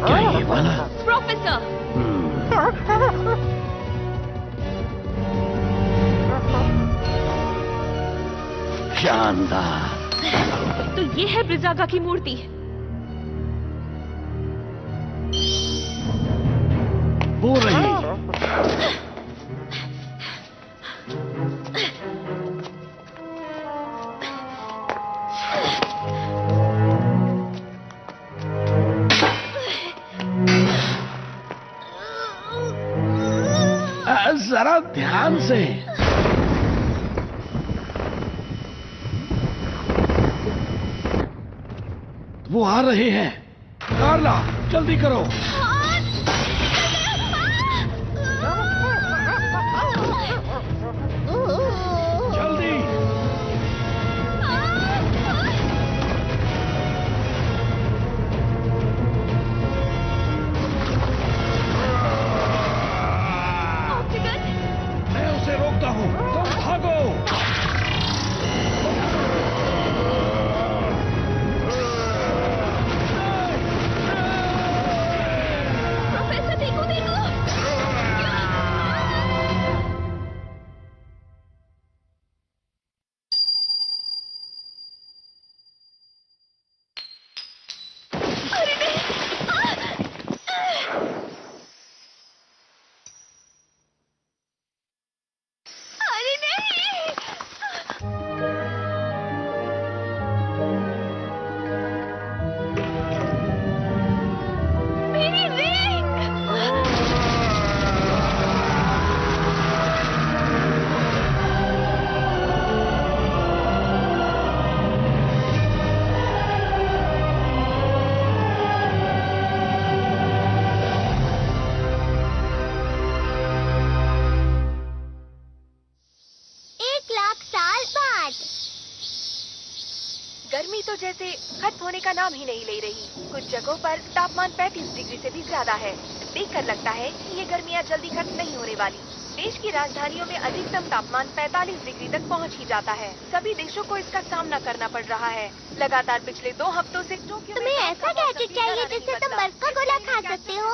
क्या ये वाला? प्रोफेसर, शानदार। तो ये है ब्रिजागा की मूर्ति। वो रही। जरा ध्यान से। वो आ रहे हैं। कार्ला, जल्दी करो। जल्दी। मैं उसे रोकता हूँ, तुम भागो। प्रोफेसर, देखो देखो। अरे नहीं। अरे नहीं। मेरी रिंग। एक लाख साल बाद। गर्मी तो जैसे खत्म होने का नाम ही नहीं ले रही। कुछ जगहों पर तापमान 35 डिग्री से भी ज्यादा है। देखकर लगता है कि ये गर्मियाँ जल्दी खत्म नहीं होने वाली। देश की राजधानियों में अधिकतम तापमान 45 डिग्री तक पहुंच ही जाता है। सभी देशों को इसका सामना करना पड़ रहा है। लगातार पिछले 2 हफ्तों से टोक्यो में तुम्हें ऐसा गैजेट चाहिए जिससे तुम बर्फ का गोला खा सकते हो?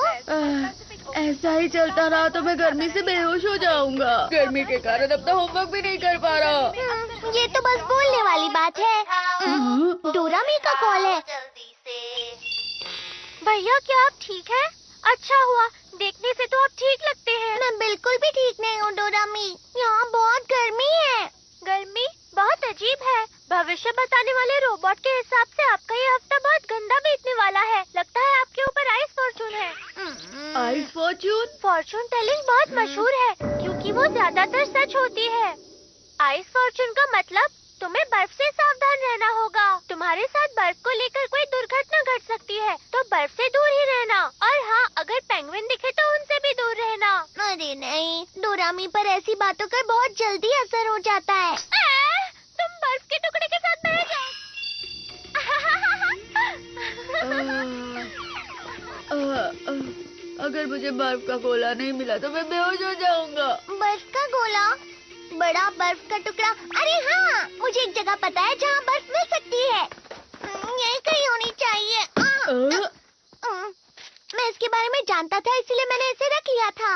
ऐसा ही चलता रहा तो मैं गर्मी से बेहोश हो जाऊंगा। गर्मी के कारण अपना होमवर्क भी नहीं कर पा रहा। ये तो बस बोलने वाली बात है। डोरामी का कॉल है। भैया, क्या आप ठीक है? अच्छा हुआ, देखने से तो आप ठीक लगते हैं। मैं बिल्कुल भी ठीक नहीं हूँ डोरामी। यहाँ बहुत गर्मी है। गर्मी बहुत अजीब है। भविष्य बताने वाले रोबोट के हिसाब से आपका ये हफ्ता बहुत गंदा बीतने वाला है। लगता है आपके ऊपर आइस फॉर्चून है। Ice Fortune? फॉर्चून टेलिंग बहुत मशहूर है क्योंकि वो ज्यादातर सच होती है। आइस फॉर्चून का मतलब तुम्हें बर्फ से सावधान रहना होगा। तुम्हारे साथ बर्फ को लेकर कोई दुर्घटना घट सकती है, तो बर्फ से दूर ही रहना। और हाँ, अगर पेंगुइन दिखे तो उनसे भी दूर रहना। अरे नहीं, डोरामी पर ऐसी बातों का बहुत जल्दी असर हो जाता है। तुम बर्फ के टुकड़े के साथ बह जाओ। अगर मुझे बर्फ का गोला नहीं मिला तो मैं बेहोश हो जाऊंगा। बर्फ का गोला? बड़ा बर्फ का टुकड़ा? अरे हाँ, मुझे एक जगह पता है जहाँ बर्फ मिल सकती है। यही कहीं होनी चाहिए। मैं इसके बारे में जानता था, इसलिए मैंने इसे रख लिया था।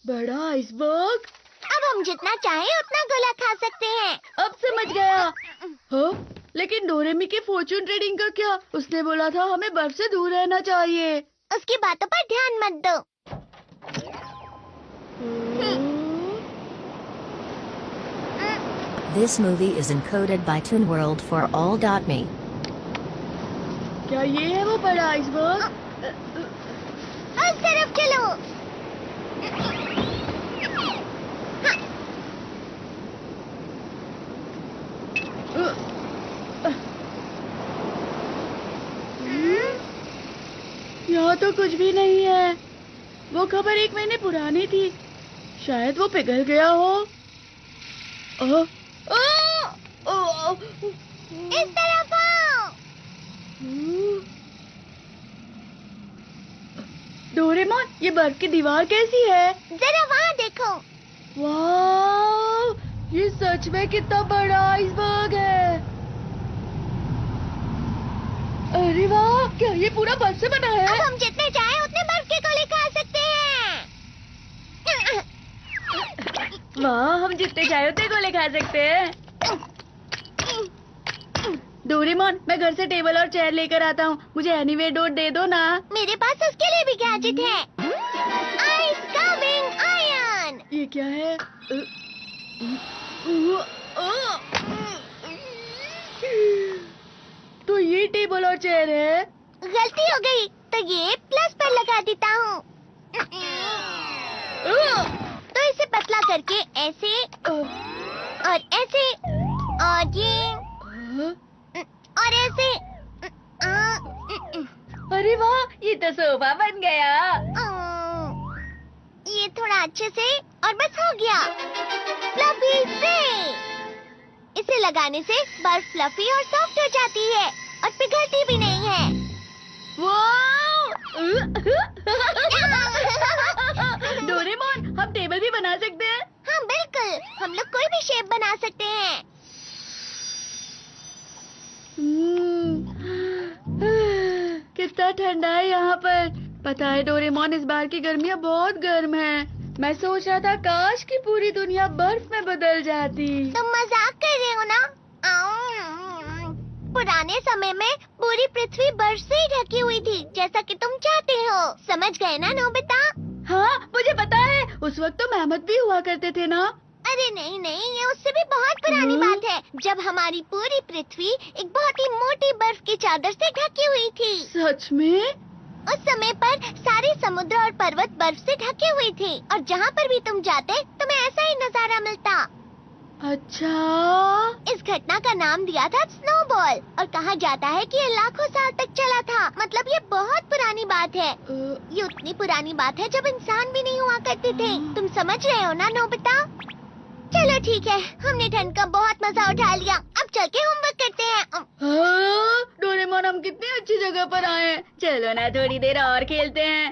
बड़ा आइसबर्ग? अब हम जितना चाहें उतना गोला खा सकते हैं। अब समझ गया। हाँ, लेकिन डोरेमी के फॉर्चून ट्रेडिंग का क्या? उसने बोला था हमें बर्फ से दूर रहना चाहिए। उसकी बातों पर ध्यान मत दो। This movie is encoded by ToonWorld for all.me. क्या ये है वो बड़ा आइसबर्ग? उस तरफ चलो। यहाँ तो कुछ भी नहीं है। वो खबर 1 महीने पुरानी थी। शायद वो पिघल गया हो। इस तरफ आओ। डोरेमोन, ये बर्फ की दीवार कैसी है? जरा वहाँ देखो। वाह, ये सच में कितना बड़ा आइसबर्ग है। अरे वाह, क्या ये पूरा बर्फ से बना है? अब हम जितने चाहे उतने बर्फ के गोले खा सकते हैं। वाह, हम जितने चाहे उतने गोले खा सकते हैं। डोरेमोन, मैं घर से टेबल और चेयर लेकर आता हूँ, मुझे एनीवे डोर दे दो ना। मेरे पास उसके लिए भी गैजेट है। Ice coming iron. ये क्या है? तो ये टेबल और चेयर है। गलती हो गई, तो ये प्लस पर लगा देता हूँ। तो इसे पतला करके ऐसे और ऐसे और ये और ऐसे। अरे वाह, ये तो सोफा बन गया। ये थोड़ा अच्छे से और बस हो गया। फ्लफी से इसे लगाने से बर्फ फ्लफी और सॉफ्ट हो जाती है और पिघलती भी नहीं है। डोरेमोन, हम टेबल भी बना सकते हैं? हाँ बिल्कुल, हम लोग कोई भी शेप बना सकते हैं। कितना ठंडा है यहाँ पर। पता है डोरेमोन, इस बार की गर्मियाँ बहुत गर्म है। मैं सोच रहा था काश कि पूरी दुनिया बर्फ में बदल जाती। तुम मजाक कर रहे हो ना? पुराने समय में पूरी पृथ्वी बर्फ से ही ढकी हुई थी, जैसा कि तुम चाहते हो। समझ गए ना नोबिता? हाँ, मुझे पता है। उस वक्त तो मेहमत भी हुआ करते थे ना। अरे नहीं नहीं, ये उससे भी बहुत पुरानी बात है, जब हमारी पूरी पृथ्वी एक बहुत ही मोटी बर्फ की चादर से ढकी हुई थी। सच में? उस समय पर सारे समुद्र और पर्वत बर्फ से ढके हुए थे और जहाँ पर भी तुम जाते तुम्हें ऐसा ही नजारा मिलता। अच्छा। इस घटना का नाम दिया था स्नोबॉल और कहा जाता है कि ये लाखों साल तक चला था। मतलब ये बहुत पुरानी बात है। ये उतनी पुरानी बात है जब इंसान भी नहीं हुआ करते थे। तुम समझ रहे हो ना नोबिता? चलो ठीक है, हमने ठंड का बहुत मजा उठा लिया। अब चल के होमवर्क करते हैं। हाँ, डोरेमोन, हम कितनी अच्छी जगह पर आए हैं। चलो ना थोड़ी देर और खेलते हैं।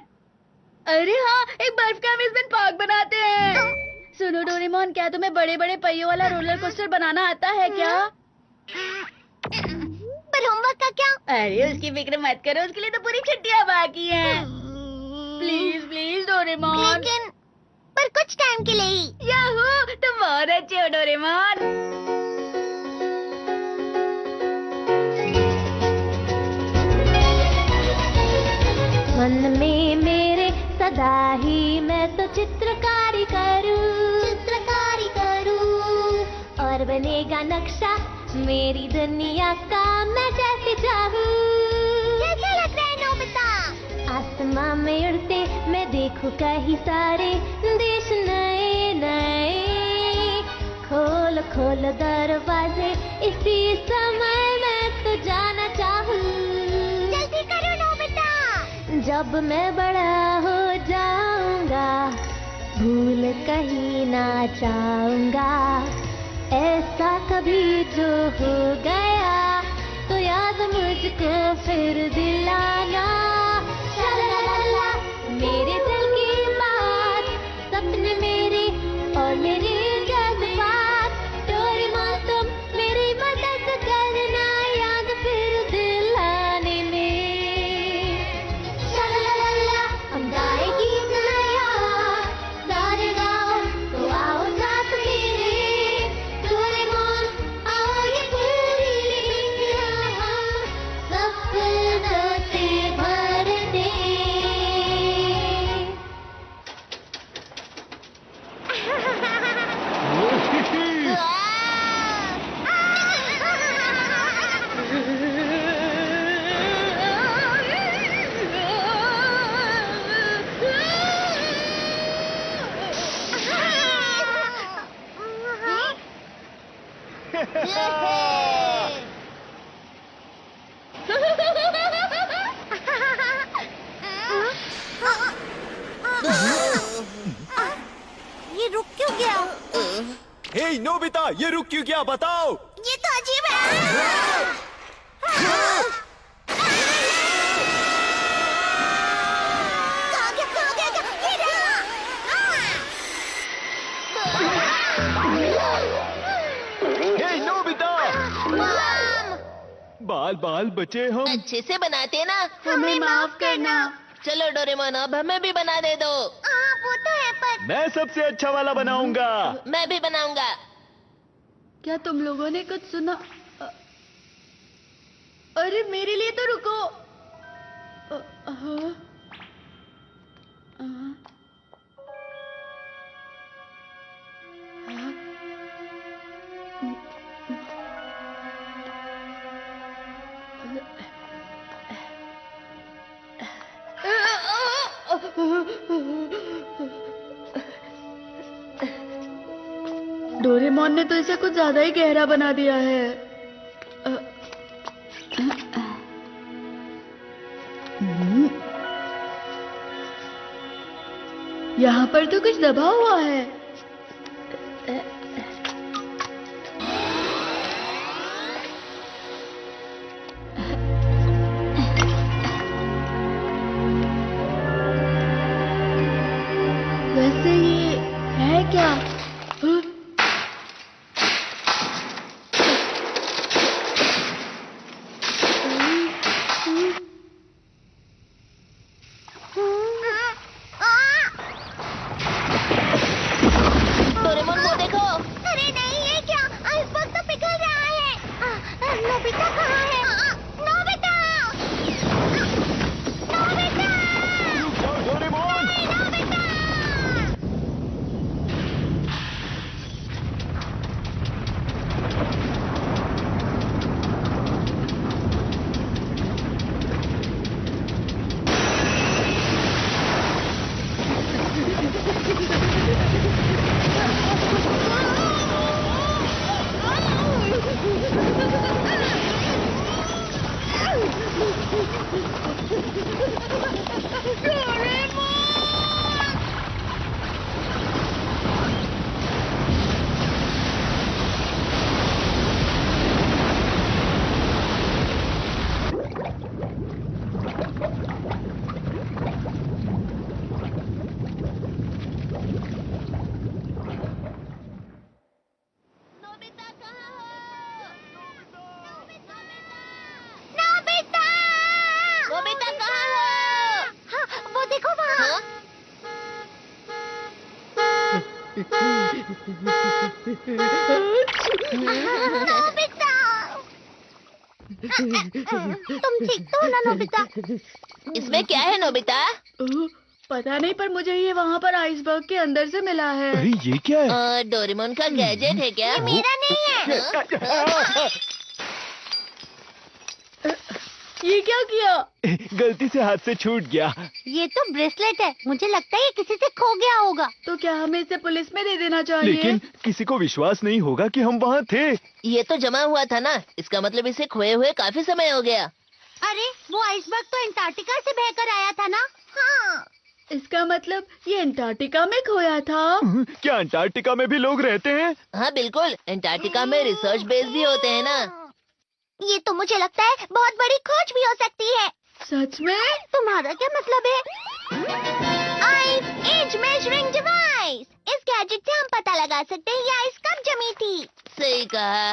अरे हाँ, एक बर्फ का अम्यूजमेंट पार्क बनाते हैं। सुनो डोरेमोन, क्या तुम्हें बड़े बड़े पहियों वाला रोलर कोस्टर बनाना आता है क्या? पर होमवर्क का क्या? अरे उसकी फिक्र मत करो, उसके लिए तो पूरी छुट्टियाँ बाकी हैं। Please please Doraemon. लेकिन पर कुछ टाइम के लिए ही। याहू, तुम बहुत अच्छे हो डोरेमोन। मन में मेरे सदा ही मैं तो चित्रकारी करूं और बनेगा नक्शा मेरी दुनिया का मैं जैसे चाहूं। कैसा लग रहा है नोबिता? आसमां में उड़ते मैं देखूं कहीं सारे देश नए नए। खोल खोल दरवाजे इसी समय मैं तो जाना चाहूं। जल्दी करो नोबिता। जब मैं बड़ा हो जाऊंगा भूल कहीं ना चाहूंगा। ऐसा कभी जो हो गया तो याद मुझको फिर दिलाना। शलाला, मेरे दिल की बात, सपने मेरे और मेरे जज्बात। डोरेमोन तुम मेरी मदद करना याद फिर दिलाने में। शलाला, हम गाए गीत नया सारे गाओ तो आओ साथ मेरे। डोरेमोन आओ ये पूरी दुनिया सपनों से भर दे। ये रुक क्यों गया? हे नोबिता, ये रुक क्यों गया बताओ? ये तो अजीब है। कहाँ गया? ये रहा। हे नोबिता, मॉम! बाल बाल बचे हम। अच्छे से बनाते ना। हमें माफ करना। चलो डोरेमोन, अब हमें भी बना दे दो। हाँ वो तो है, पर मैं सबसे अच्छा वाला बनाऊंगा। मैं भी बनाऊंगा। क्या तुम लोगों ने कुछ सुना? अरे मेरे लिए तो रुको। हाँ। डोरेमोन ने तो इसे कुछ ज्यादा ही गहरा बना दिया है। यहाँ पर तो कुछ दबा हुआ है। वैसे ये है क्या? डोरेमोन वो देखो। अरे नहीं, ये क्या? आइसबर्ग तो पिघल रहा है। नोबिता कहाँ है? नोबिता! नोबिता! रुक जाओ डोरेमोन। नोबिता! नोबिता कहाँ हो? नोबिता! नोबिता कहाँ हो? हाँ, वो देखो वहाँ। हाँ? नोबिता! तुम ठीक तो हो ना नोबिता? इसमें क्या है नोबिता? पता नहीं, पर मुझे ये वहाँ पर आइसबर्ग के अंदर से मिला है। अरे ये क्या है? डोरेमोन का गैजेट है क्या? मेरा नहीं है। ये क्या किया? गलती से हाथ से छूट गया। ये तो ब्रेसलेट है। मुझे लगता है ये किसी से खो गया होगा। तो क्या हमें इसे पुलिस में दे देना चाहिए? लेकिन किसी को विश्वास नहीं होगा कि हम वहाँ थे। ये तो जमा हुआ था ना, इसका मतलब इसे खोए हुए काफी समय हो गया। अरे वो आइसबर्ग तो अंटार्कटिका से बहकर आया था ना? हाँ। इसका मतलब ये अंटार्कटिका में खोया था। क्या अंटार्कटिका में भी लोग रहते हैं? हाँ बिल्कुल, अंटार्कटिका में रिसर्च बेस भी होते हैं ना। ये तो मुझे लगता है बहुत बड़ी खोज भी हो सकती है। सच में? तुम्हारा क्या मतलब है? Ice age measuring device. इस गैजेट से हम पता लगा सकते हैं ये आइस कब जमी थी। सही कहा।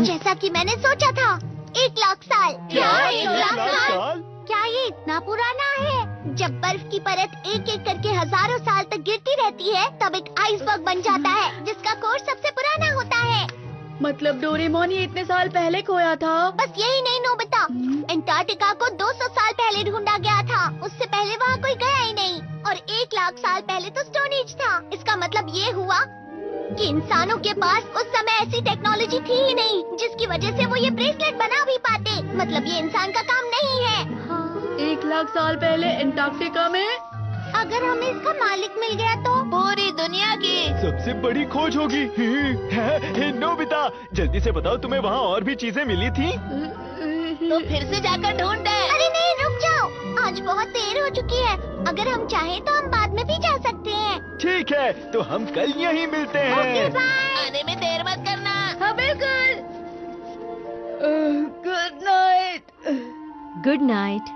जैसा कि मैंने सोचा था, 1 लाख साल। क्या? 1 लाख साल? क्या ये इतना पुराना है? जब बर्फ की परत एक एक करके हजारों साल तक गिरती रहती है, तब एक आइसबर्ग बन जाता है, जिसका कोर सबसे पुराना होता है। मतलब डोरेमोन ये इतने साल पहले खोया था? बस यही नहीं नोबिता, अंटार्कटिका को 200 साल पहले ढूंढा गया था। उससे पहले वहाँ कोई गया ही नहीं। और 1 लाख साल पहले तो स्टोन एज था। इसका मतलब ये हुआ कि इंसानों के पास उस समय ऐसी टेक्नोलॉजी थी ही नहीं, जिसकी वजह से वो ये ब्रेसलेट बना भी पाते। मतलब ये इंसान का काम नहीं है। 1 लाख साल पहले अंटार्कटिका में? अगर हमें इसका मालिक मिल गया तो? पूरी दुनिया की। सबसे बड़ी खोज होगी। नोबिता, जल्दी से बताओ, तुम्हें वहाँ और भी चीजें मिली थी? तो फिर से जाकर ढूंढते हैं। अरे नहीं, रुक जाओ। आज बहुत देर हो चुकी है। अगर हम चाहें तो हम बाद में भी जा सकते हैं। ठीक है, तो हम कल यहीं मिलते ओके हैं। बाय। आने में देर मत करना। हाँ बिल्कुल। Good night. Good night.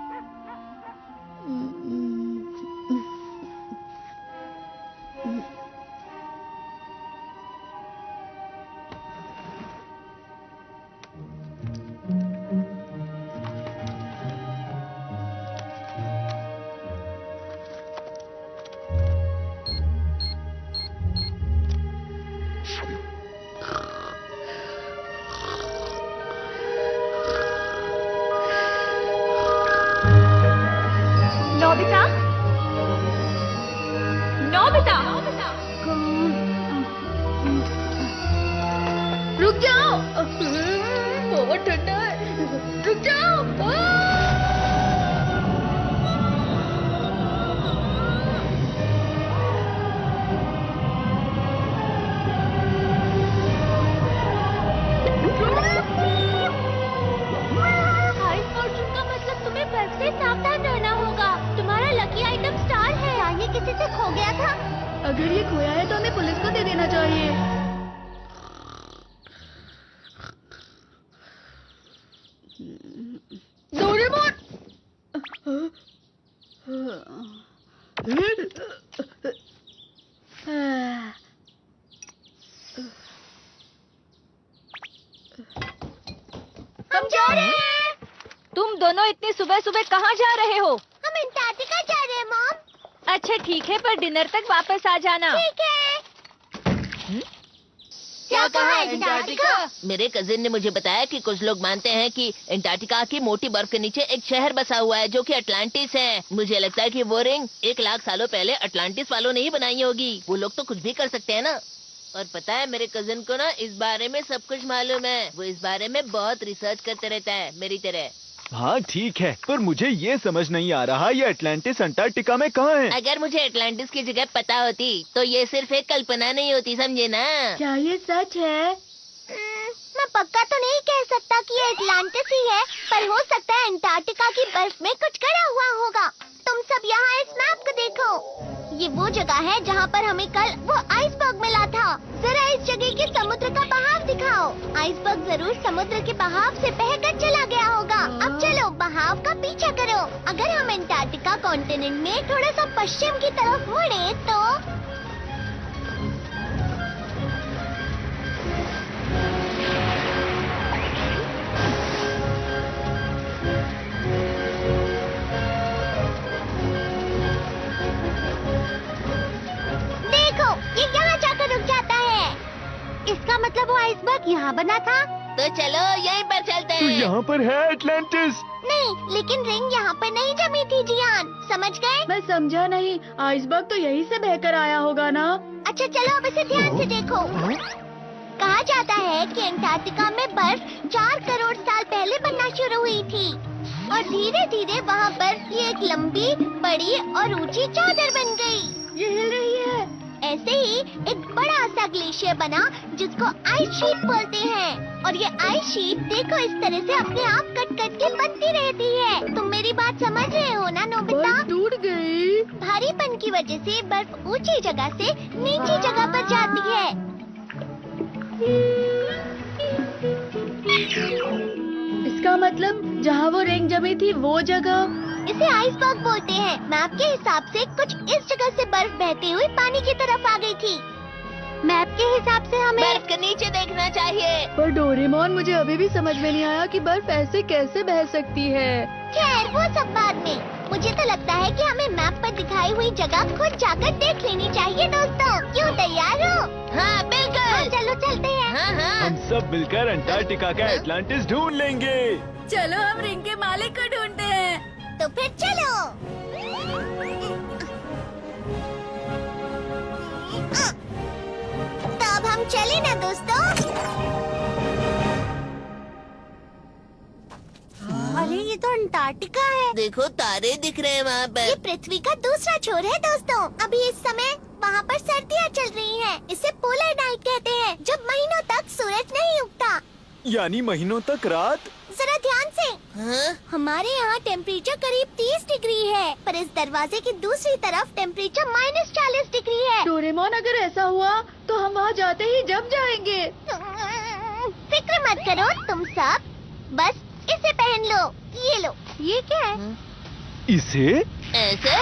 Ice Fortune का मतलब तुम्हें बर्फ से सावधान रहना होगा। तुम्हारा लकी आइटम स्टार है। ये किसी से खो गया था। अगर ये खोया है तो हमें पुलिस को दे देना चाहिए। डोरेमोन! हम जा रहे हैं। तुम दोनों इतनी सुबह सुबह कहाँ जा रहे हो? हम अंटार्कटिका जा रहे हैं मॉम। अच्छा ठीक है, पर डिनर तक वापस आ जाना। ठीक है। क्या कहा अंटार्कटिका? मेरे कजिन ने मुझे बताया कि कुछ लोग मानते हैं कि अंटार्कटिका की मोटी बर्फ के नीचे एक शहर बसा हुआ है जो कि अटलांटिस है। मुझे लगता है कि वो रिंग 1 लाख सालों पहले अटलांटिस वालों ने ही बनाई होगी। वो लोग तो कुछ भी कर सकते हैं ना। और पता है मेरे कजिन को ना इस बारे में सब कुछ मालूम है। वो इस बारे में बहुत रिसर्च करते रहता है, मेरी तरह। हाँ ठीक है, पर मुझे ये समझ नहीं आ रहा ये अटलांटिस अंटार्कटिका में कहाँ है? अगर मुझे अटलांटिस की जगह पता होती तो ये सिर्फ एक कल्पना नहीं होती, समझे ना। क्या ये सच है? मैं पक्का तो नहीं कह सकता कि ये अटलांटिस ही है, पर हो सकता है अंटार्कटिका की बर्फ में कुछ करा हुआ होगा। तुम सब यहाँ इस मैप को देखो। ये वो जगह है जहाँ पर हमें कल वो आइसबर्ग मिला था। जरा इस जगह के समुद्र का बहाव दिखाओ। आइसबर्ग जरूर समुद्र के बहाव से बहकर चला गया होगा। अब चलो बहाव का पीछा करो। अगर हम अंटार्कटिका कॉन्टिनेंट में थोड़ा सा पश्चिम की तरफ मुड़े तो ये यहाँ जाकर रुक जाता है। इसका मतलब वो आइसबर्ग यहाँ बना था। तो चलो यहीं पर चलते तो हैं। यहाँ पर है अटलांटिस। नहीं, लेकिन रिंग यहाँ पर नहीं जमी थी जियान, समझ गए? मैं समझा नहीं। आइसबर्ग तो यहीं से बहकर आया होगा ना? अच्छा चलो अब इसे ध्यान से देखो। कहा जाता है कि अंटार्कटिका में बर्फ 4 करोड़ साल पहले बनना शुरू हुई थी और धीरे धीरे वहाँ बर्फ की एक लंबी, बड़ी और ऊंची चादर बन गई। ये हिल रही है। ऐसे ही एक बड़ा सा ग्लेशियर बना जिसको आइस शीट बोलते हैं। और ये आइस शीट देखो इस तरह से अपने आप कट कट के बनती रहती है। तुम मेरी बात समझ रहे हो ना नोबिता? बर्फ टूट गई। भारीपन की वजह से बर्फ ऊंची जगह से नीची जगह पर जाती है। इसका मतलब जहाँ वो रिंग जमी थी वो जगह। इसे आइसबर्ग बोलते हैं। मैप के हिसाब से कुछ इस जगह से बर्फ बहती हुई पानी की तरफ आ गई थी। मैप के हिसाब से हमें बर्फ के नीचे देखना चाहिए। पर डोरेमोन, मुझे अभी भी समझ में नहीं आया कि बर्फ ऐसे कैसे बह सकती है। खैर वो सब बाद में। मुझे तो लगता है कि हमें मैप पर दिखाई हुई जगह खुद जाकर देख लेनी चाहिए दोस्तों। क्यों, तैयार हो? हाँ बिल्कुल। चलो चलते हैं। हाँ हाँ। हम सब मिलकर अंटार्कटिका का अटलांटिस ढूंढ लेंगे। चलो हम रिंग के मालिक को ढूंढते हैं। तो फिर चलो। तो अब हम चले ना दोस्तों। अरे ये तो अंटार्कटिका है। देखो तारे दिख रहे हैं वहाँ ये पर। पृथ्वी का दूसरा छोर है दोस्तों। अभी इस समय वहाँ पर सर्दियाँ चल रही हैं। इसे पोलर नाइट कहते हैं, जब महीनों तक सूरज नहीं उगता। यानी महीनों तक रात। जरा ध्यान से। हाँ? हमारे यहाँ टेम्परेचर करीब 30 डिग्री है, पर इस दरवाजे की दूसरी तरफ टेम्परेचर -40 डिग्री है। डोरेमोन, अगर ऐसा हुआ तो हम वहाँ जाते ही जम जाएंगे। फिक्र मत करो तुम सब, बस इसे पहन लो। ये लो। ये क्या है? इसे? ऐसे?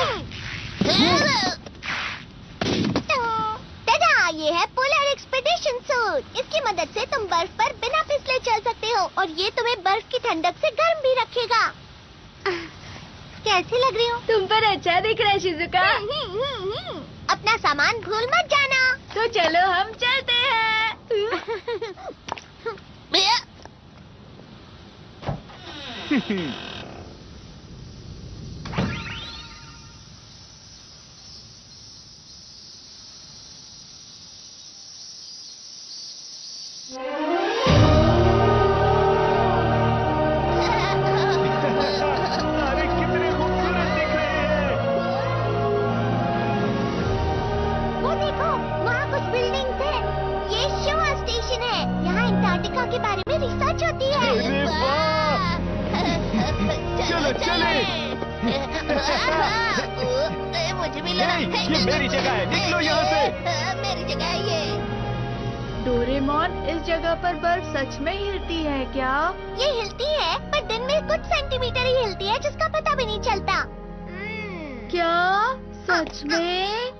दादा, ये है पोलर एक्सपेडिशन सूट। इसकी मदद से तुम बर्फ पर बिना फिसले चल सकते हो और ये तुम्हें बर्फ की ठंडक से गर्म भी रखेगा। कैसी लग रही हूँ? तुम पर अच्छा दिख रहा है शिजुका। अपना सामान भूल मत जाना। तो चलो हम चलते हैं। भैया चले। मुझे भी लगा। ये मेरी जगह है, निकलो यहाँ से। मेरी जगह है ये। डोरेमोन, इस जगह पर बर्फ सच में हिलती है क्या? ये हिलती है, पर दिन में कुछ सेंटीमीटर ही हिलती है, जिसका पता भी नहीं चलता। क्या सच में?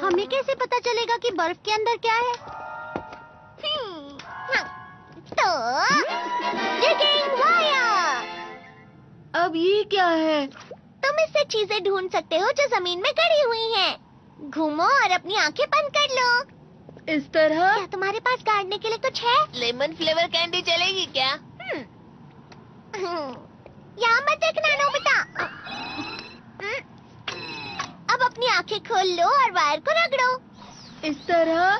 हमें कैसे पता चलेगा कि बर्फ के अंदर क्या है? तो डिगिंग वायर। अब ये क्या है? तुम इससे चीजें ढूंढ सकते हो जो जमीन में गड़ी हुई हैं। घूमो और अपनी आंखें बंद कर लो। इस तरह? क्या तुम्हारे पास गाड़ने के लिए कुछ है? लेमन फ्लेवर कैंडी चलेगी क्या? यहाँ मत देखना नोबिता। अब अपनी आंखें खोल लो और वायर को रगड़ो। इस तरह?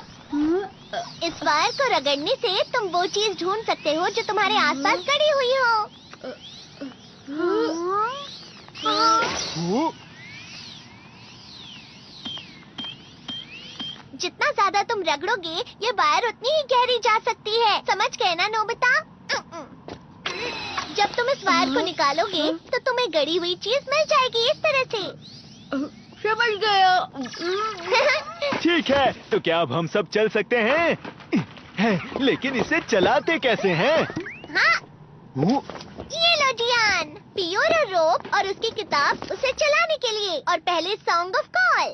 इस वायर को रगड़ने से तुम वो चीज ढूंढ सकते हो जो तुम्हारे आसपास गड़ी हुई हो। जितना ज्यादा तुम रगड़ोगे, ये वायर उतनी ही गहरी जा सकती है। समझ गए ना नोबिता? जब तुम इस वायर को निकालोगे, तो तुम्हें गड़ी हुई चीज मिल जाएगी इस तरह से। समझ गया। ठीक है, तो क्या अब हम सब चल सकते हैं? लेकिन इसे चलाते कैसे हैं? हाँ, ये लो जियान, पियोरो रोप और उसकी किताब उसे चलाने के लिए। और पहले सॉन्ग ऑफ कॉल।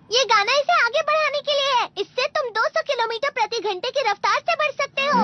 ये गाना इसे आगे बढ़ाने के लिए है। इससे तुम 200 किलोमीटर प्रति घंटे की रफ्तार से बढ़ सकते हो।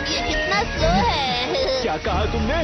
ये कितना स्लो है। क्या कहा तुमने?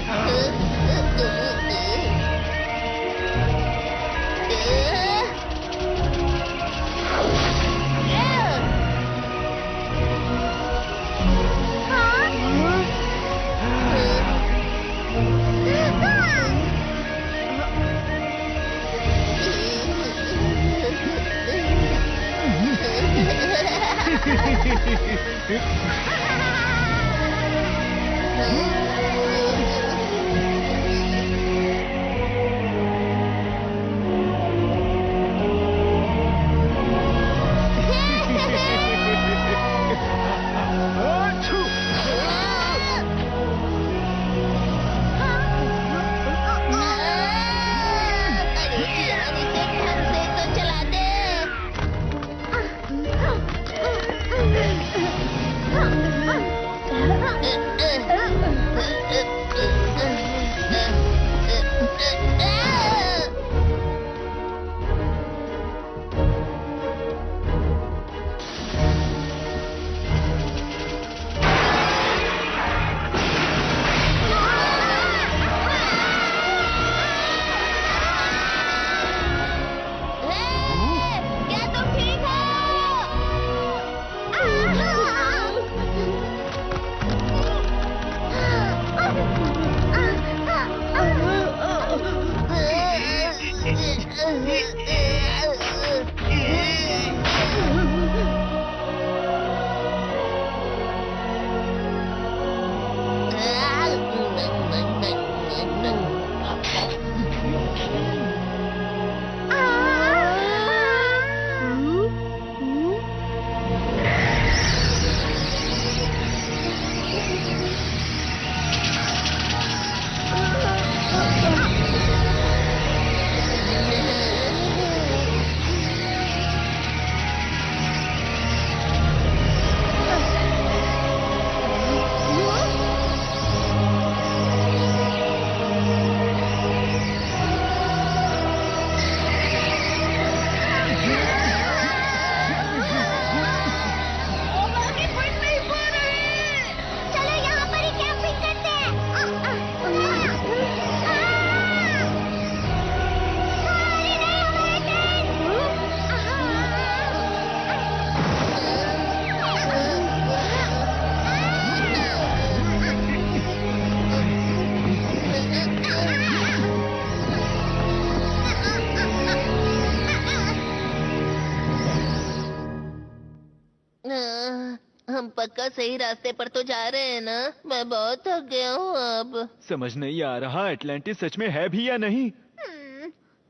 पक्का सही रास्ते पर तो जा रहे हैं ना? मैं बहुत थक गया हूँ अब। समझ नहीं आ रहा एटलांटिस सच में है भी या नहीं।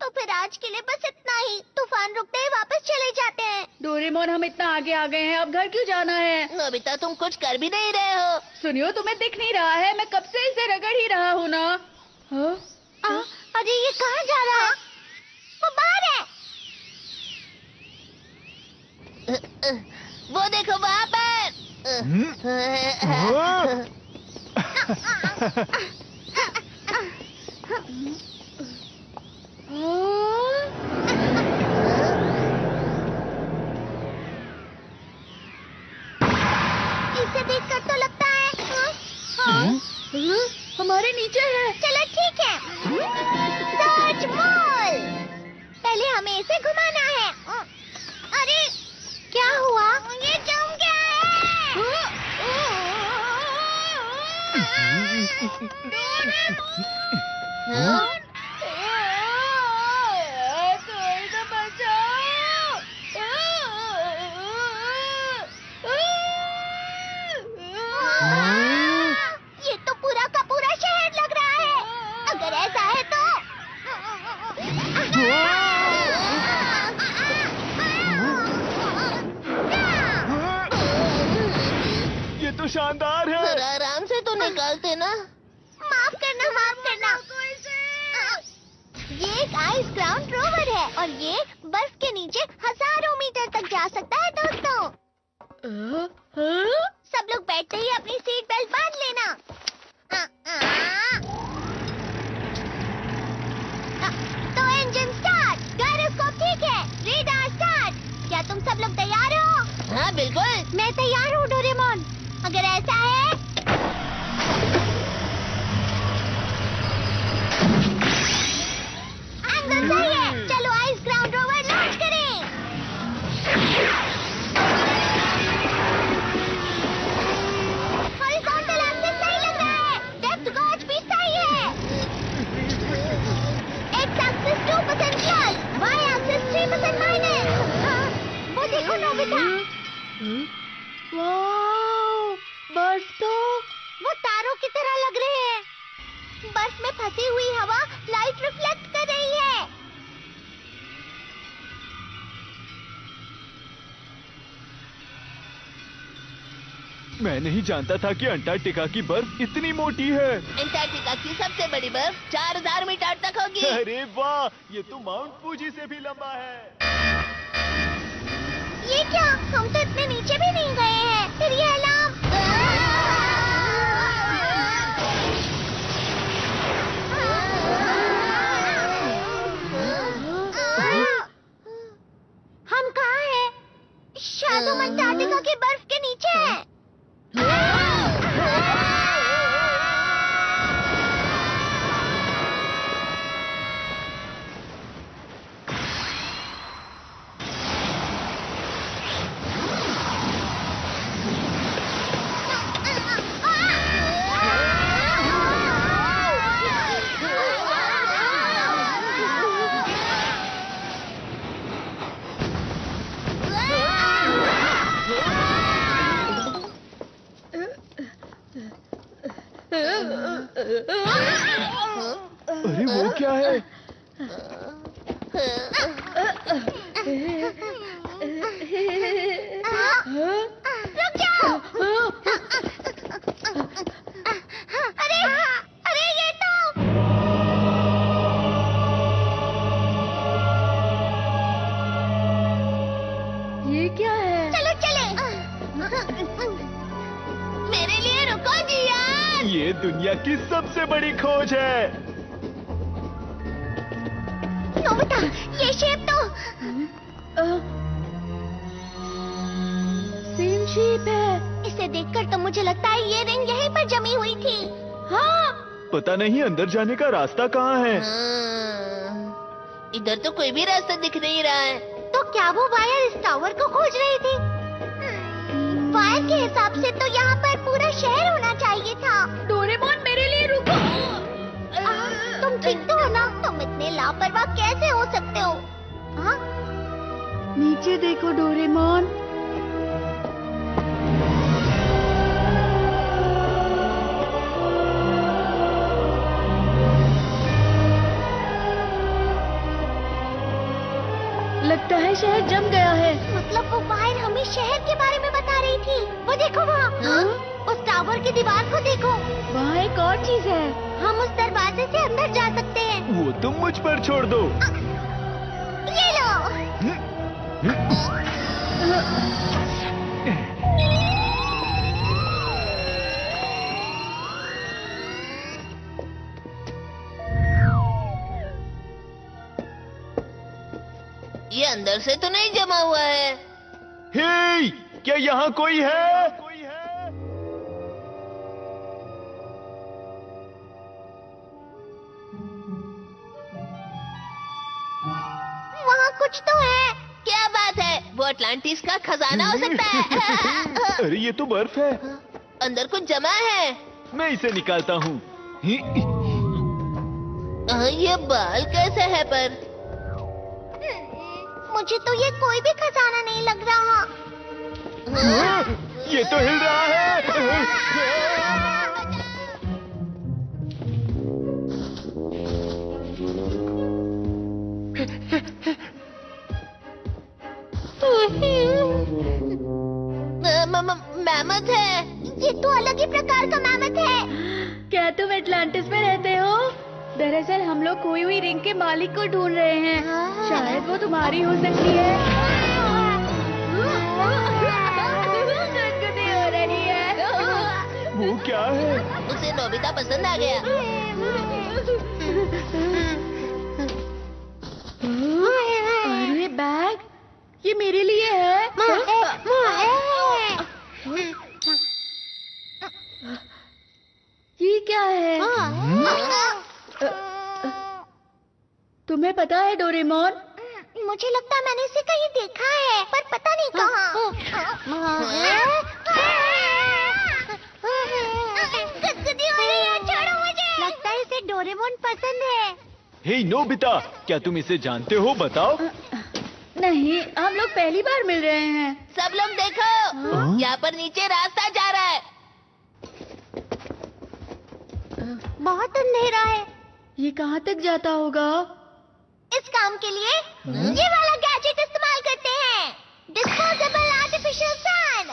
तो फिर आज के लिए बस इतना ही। तूफान रुकते ही वापस चले जाते हैं। डोरेमोन हम इतना आगे आ गए हैं, अब घर क्यों जाना है? नोबिता तुम कुछ कर भी नहीं रहे हो। सुनियो, तुम्हें दिख नहीं रहा है? मैं कब से इसे रगड़ ही रहा हूँ ना। हाँ? अरे ये कहाँ जा रहा है? वो बाहर है। वो देखो वहाँ पर। इसे देखकर तो लगता है हमारे नीचे है। चलो ठीक है। Search mall. पहले हमें इसे घुमाना है। अरे क्या हुआ? ये जम गया है। कोई तो बचाओ। ये तो पूरा का पूरा शहर लग रहा है। अगर ऐसा है तो ये तो शानदार है। जरा आराम से तो निकालते ना। माफ करना, माफ करना। ये एक आइस ग्राउंड रोवर है और ये बर्फ के नीचे हजारों मीटर तक जा सकता है दोस्तों। सब लोग बैठते ही अपनी सीट बेल्ट बांध लेना। तो इंजन स्टार्ट, गायरोस्कोप ठीक है, रेडार स्टार्ट। क्या तुम सब लोग तैयार हो? हाँ बिल्कुल। मैं तैयार हूँ डोरेमोन। अगर ऐसा है एंगल सही है। चलो आइस ग्राउंड रोवर लॉन्च करें। हॉरिजॉन्टल एक्सिस सही लग रहा है। डेप्थ गॉज भी सही है। X axis 2% plus, Y axis 3% minus. वो देखो नोबिता। वाओ, बर्फ तो वो तारों की तरह लग रहे हैं। बर्फ में फंसी हुई हवा लाइट रिफ्लेक्ट कर रही है। मैं नहीं जानता था कि अंटार्कटिका की बर्फ इतनी मोटी है। अंटार्कटिका की सबसे बड़ी बर्फ 4000 मीटर तक होगी। अरे वाह, ये तो माउंट फूजी से भी लंबा है। ये क्या? हम तो इतने नीचे भी नहीं गए हैं। फिर ये अलार्म। हम कहाँ हैं? शायद हम अंटार्कटिका की बर्फ के नीचे हैं। अरे वो क्या है? रुक जाओ। अरे अरे ये तो ये क्या है? चलो चले। मेरे लिए रुको जी यार। ये दुनिया की सबसे बड़ी खोज है। नोबिता, ये शेप तो सेम शेप है। इसे देखकर तो मुझे लगता है ये रिंग यहीं पर जमी हुई थी। हाँ, पता नहीं अंदर जाने का रास्ता कहाँ है। इधर तो कोई भी रास्ता दिख नहीं रहा है। तो क्या वो वायर इस टावर को खोज रही थी? वायर के हिसाब से तो यहाँ पर पूरा शहर होना चाहिए था। डोरेमोन मेरे लिए रुको। तुम ठीक तो हो ना? तुम इतने लापरवाह कैसे हो सकते हो? हाँ? नीचे देखो डोरेमोन। शहर जम गया है। मतलब वो वायर हमें शहर के बारे में बता रही थी। वो देखो वहाँ, उस टावर की दीवार को देखो। वहाँ एक और चीज है। हम उस दरवाजे से अंदर जा सकते हैं। वो तुम मुझ पर छोड़ दो। ये लो। ये अंदर से तो नहीं जमा हुआ है। हे, क्या यहाँ कोई है? वहाँ कुछ तो है। क्या बात है? वो अटलांटिस का खजाना हो सकता है। अरे ये तो बर्फ है। अंदर कुछ जमा है। मैं इसे निकालता हूँ। ये बाल कैसे है पर? मुझे तो ये कोई भी खजाना नहीं लग रहा। ये तो हिल रहा है। मैमथ है। ये तो अलग ही प्रकार का मैमथ है। क्या तुम एटलांटिस में रहते हो? दरअसल हम लोग खोई हुई रिंग के मालिक को ढूंढ रहे हैं। शायद वो तुम्हारी हो सकती है। गुदगुदी हो रही है। वो क्या है? उसे नोबिता पसंद आ गया। अरे बैग, ये मेरे लिए है। ये क्या है? तुम्हें पता है डोरेमोन? मुझे लगता है मैंने इसे कहीं देखा है, पर पता नहीं कहाँ। गुदगुदी हो रही है, छोड़ो मुझे। लगता है इसे डोरेमोन पसंद है। हे नोबिता, क्या तुम इसे जानते हो? बताओ। नहीं, हम लोग पहली बार मिल रहे हैं। सब लोग देखो, यहाँ पर नीचे रास्ता जा रहा है। बहुत अंधेरा है। ये कहाँ तक जाता होगा? इस काम के लिए ये वाला गैजेट इस्तेमाल करते हैं। Disposable artificial sand.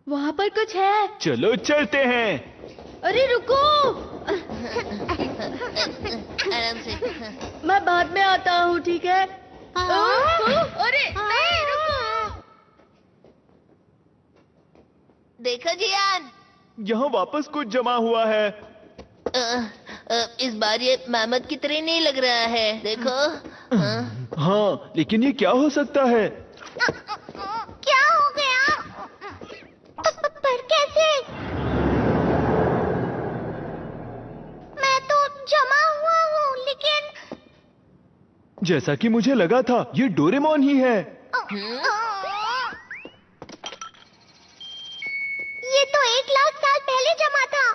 वहाँ पर कुछ है। चलो चलते हैं। अरे रुको, आराम से। मैं बाद में आता हूँ, ठीक है? अरे नहीं, रुको। देखो जियान, यहाँ वापस कुछ जमा हुआ है। इस बार ये मैमथ की तरह नहीं लग रहा है। देखो। हाँ, लेकिन ये क्या हो सकता है? क्या हो गया? पर कैसे? मैं तो जमा हुआ हूँ, लेकिन जैसा कि मुझे लगा था, ये डोरेमोन ही है। ये तो 1,00,000 साल पहले जमा था,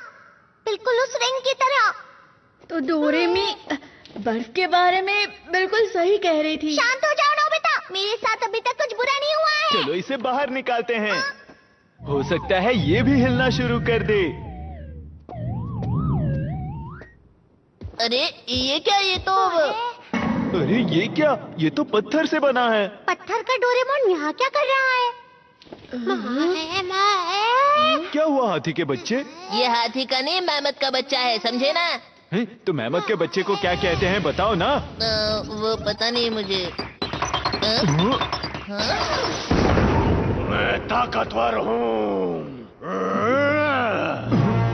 बिल्कुल उस रिंग की तरह। तो डोरेमी बर्फ के बारे में बिल्कुल सही कह रही थी। शांत हो जाओ नोबिता, मेरे साथ अभी तक कुछ बुरा नहीं हुआ है। चलो इसे बाहर निकालते हैं। हो सकता है ये भी हिलना शुरू कर दे। अरे ये क्या? ये तो अरे ये क्या? ये तो पत्थर से बना है। पत्थर का डोरेमोन यहाँ क्या कर रहा है? क्या हुआ हाथी के बच्चे? ये हाथी का नहीं, मैमथ का बच्चा है, समझे ना? हैं? तो मैमथ के बच्चे को क्या कहते हैं, बताओ ना। वो पता नहीं मुझे। मैं ताकतवर हूँ।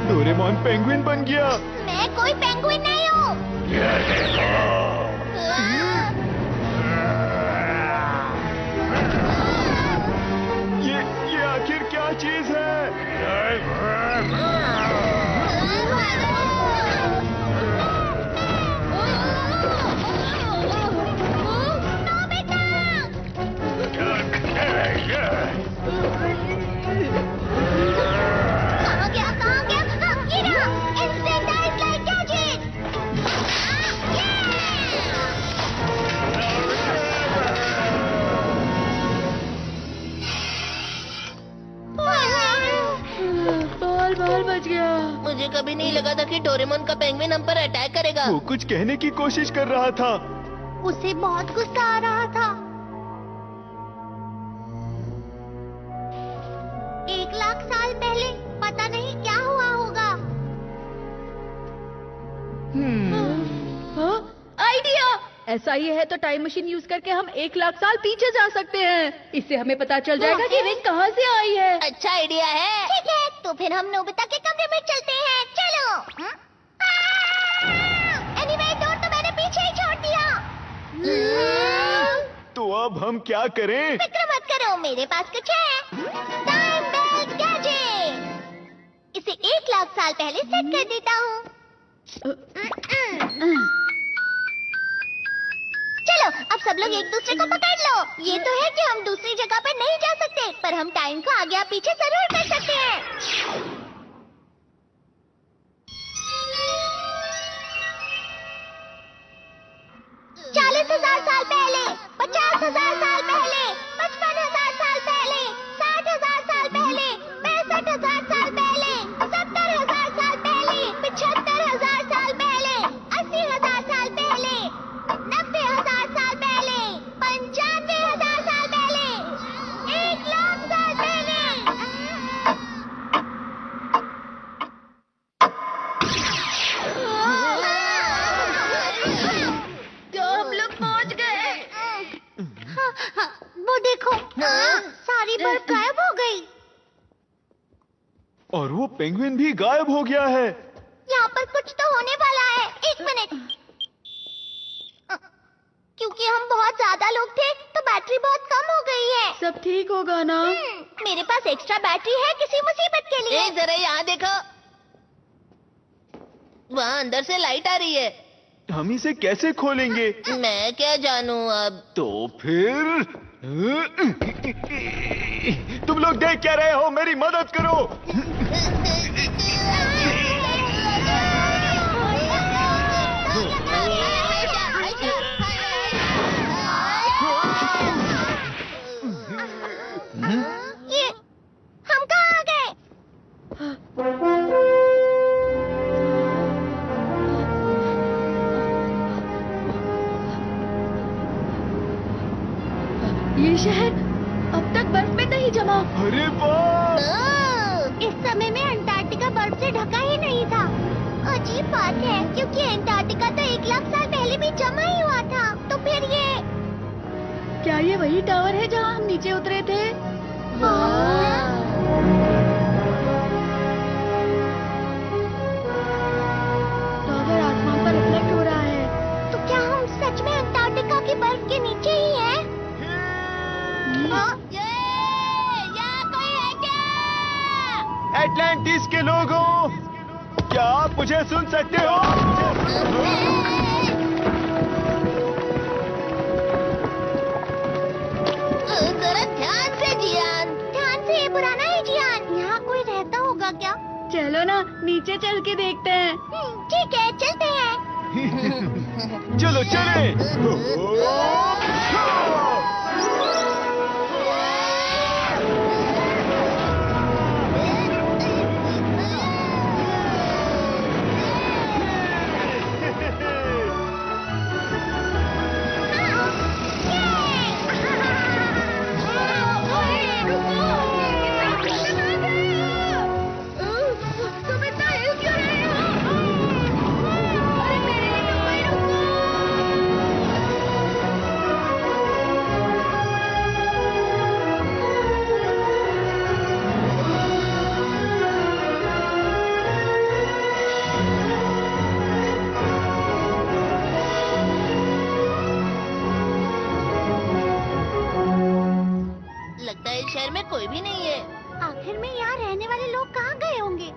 डोरेमोन पेंगुइन बन गया। मैं कोई पेंगुइन नहीं हूँ। ये देखो। ये आखिर क्या चीज है? कहाँ गया? गिरा। Instant Ice Light Gadget। बच गया। मुझे कभी नहीं लगा था कि डोरेमोन का पेंगुइन हम पर अटैक करेगा। वो कुछ कहने की कोशिश कर रहा था। उसे बहुत गुस्सा आ रहा था। 1,00,000 साल पहले पता नहीं क्या हुआ होगा। हाँ, आइडिया। ऐसा ही है तो टाइम मशीन यूज करके हम 1,00,000 साल पीछे जा सकते हैं। इससे हमें पता चल जाएगा कि रिंग कहाँ से आई है। अच्छा आइडिया है। ठीक है, तो फिर हम नोबिता के कमरे में चलते हैं। चलो। एनीवे, डोर तो मैंने पीछे ही छोड़ दिया। तो अब हम क्या करें? फिक्र मत करो, मेरे पास कुछ है। Time belt gadget. इसे 1,00,000 साल पहले सेट कर देता हूँ। चलो, अब सब लोग एक दूसरे को पकड़ लो। ये तो है कि हम दूसरी जगह पर नहीं जा सकते, पर हम टाइम को आगे या पीछे जरूर कर सकते हैं। 40,000 साल पहले, 50,000 साल पहले, 55,000 साल पहले, 60,000 साल पहले, 65,000 साल पहले, 70,000 साल पहले, 75,000 साल पहले, 80,000 साल पहले, 90,000 साल पहले, 95,000 साल पहले, 1,00,000 साल पहले। तो हम लोग पहुंच गए। वो देखो, सारी बर्फ गायब हो गई। और वो पेंगुइन भी गायब हो गया है। यहाँ पर कुछ तो होने वाला है। 1 मिनट। क्योंकि हम बहुत ज्यादा लोग थे तो बैटरी बहुत कम हो गई है। सब ठीक होगा ना? मेरे पास एक्स्ट्रा बैटरी है किसी मुसीबत के लिए। जरा यहाँ देखो, वहाँ अंदर से लाइट आ रही है। हम इसे कैसे खोलेंगे? मैं क्या जानूँ अब। तो फिर तुम लोग देख क्या रहे हो? मेरी मदद करो। ये हम कहाँ आ गए? ये शहर अब तक बर्फ में नहीं जमा। अरे वाह! इस समय में अंटार्कटिका बर्फ से ढका ही नहीं था। अजीब बात है, क्योंकि अंटार्कटिका तो 1,00,000 साल पहले भी जमा ही हुआ था। तो फिर ये क्या ये वही टावर है जहाँ हम नीचे उतरे थे? टावर आसमान पर रिफ्लेक्ट हो रहा है। तो क्या हम सच में अंटार्कटिका की बर्फ के नीचे ही हैं? यहाँ कोई है क्या? एटलांटिस के लोगों, क्या आप मुझे सुन सकते हो? जरा ध्यान से जियान। ध्यान से, ये पुराना है जियान। यहाँ कोई रहता होगा क्या? चलो ना नीचे चल के देखते हैं। ठीक है, चलते हैं। चलो चले। तुम इतना हिल क्यों रहे हो? अरे मेरे लिए रुको। लगता है इस शहर में कोई भी नहीं है। आखिर में यहाँ रहने वाले लोग कहाँ गए होंगे?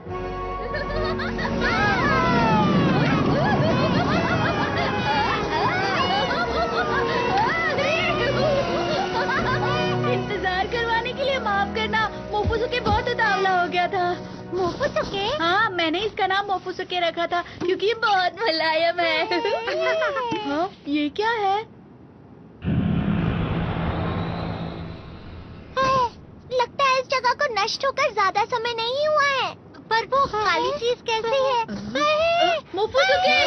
इंतजार करवाने के लिए माफ करना, मोफुसुके बहुत उतावला हो गया था। मोफुसुके? हाँ, मैंने इसका नाम मोफुसुके रखा था क्योंकि ये बहुत मुलायम है। हाँ, ये क्या है? लगता है इस जगह को नष्ट होकर ज्यादा समय नहीं हुआ है। पर पर वो काली चीज कैसी है? मोफुसुके,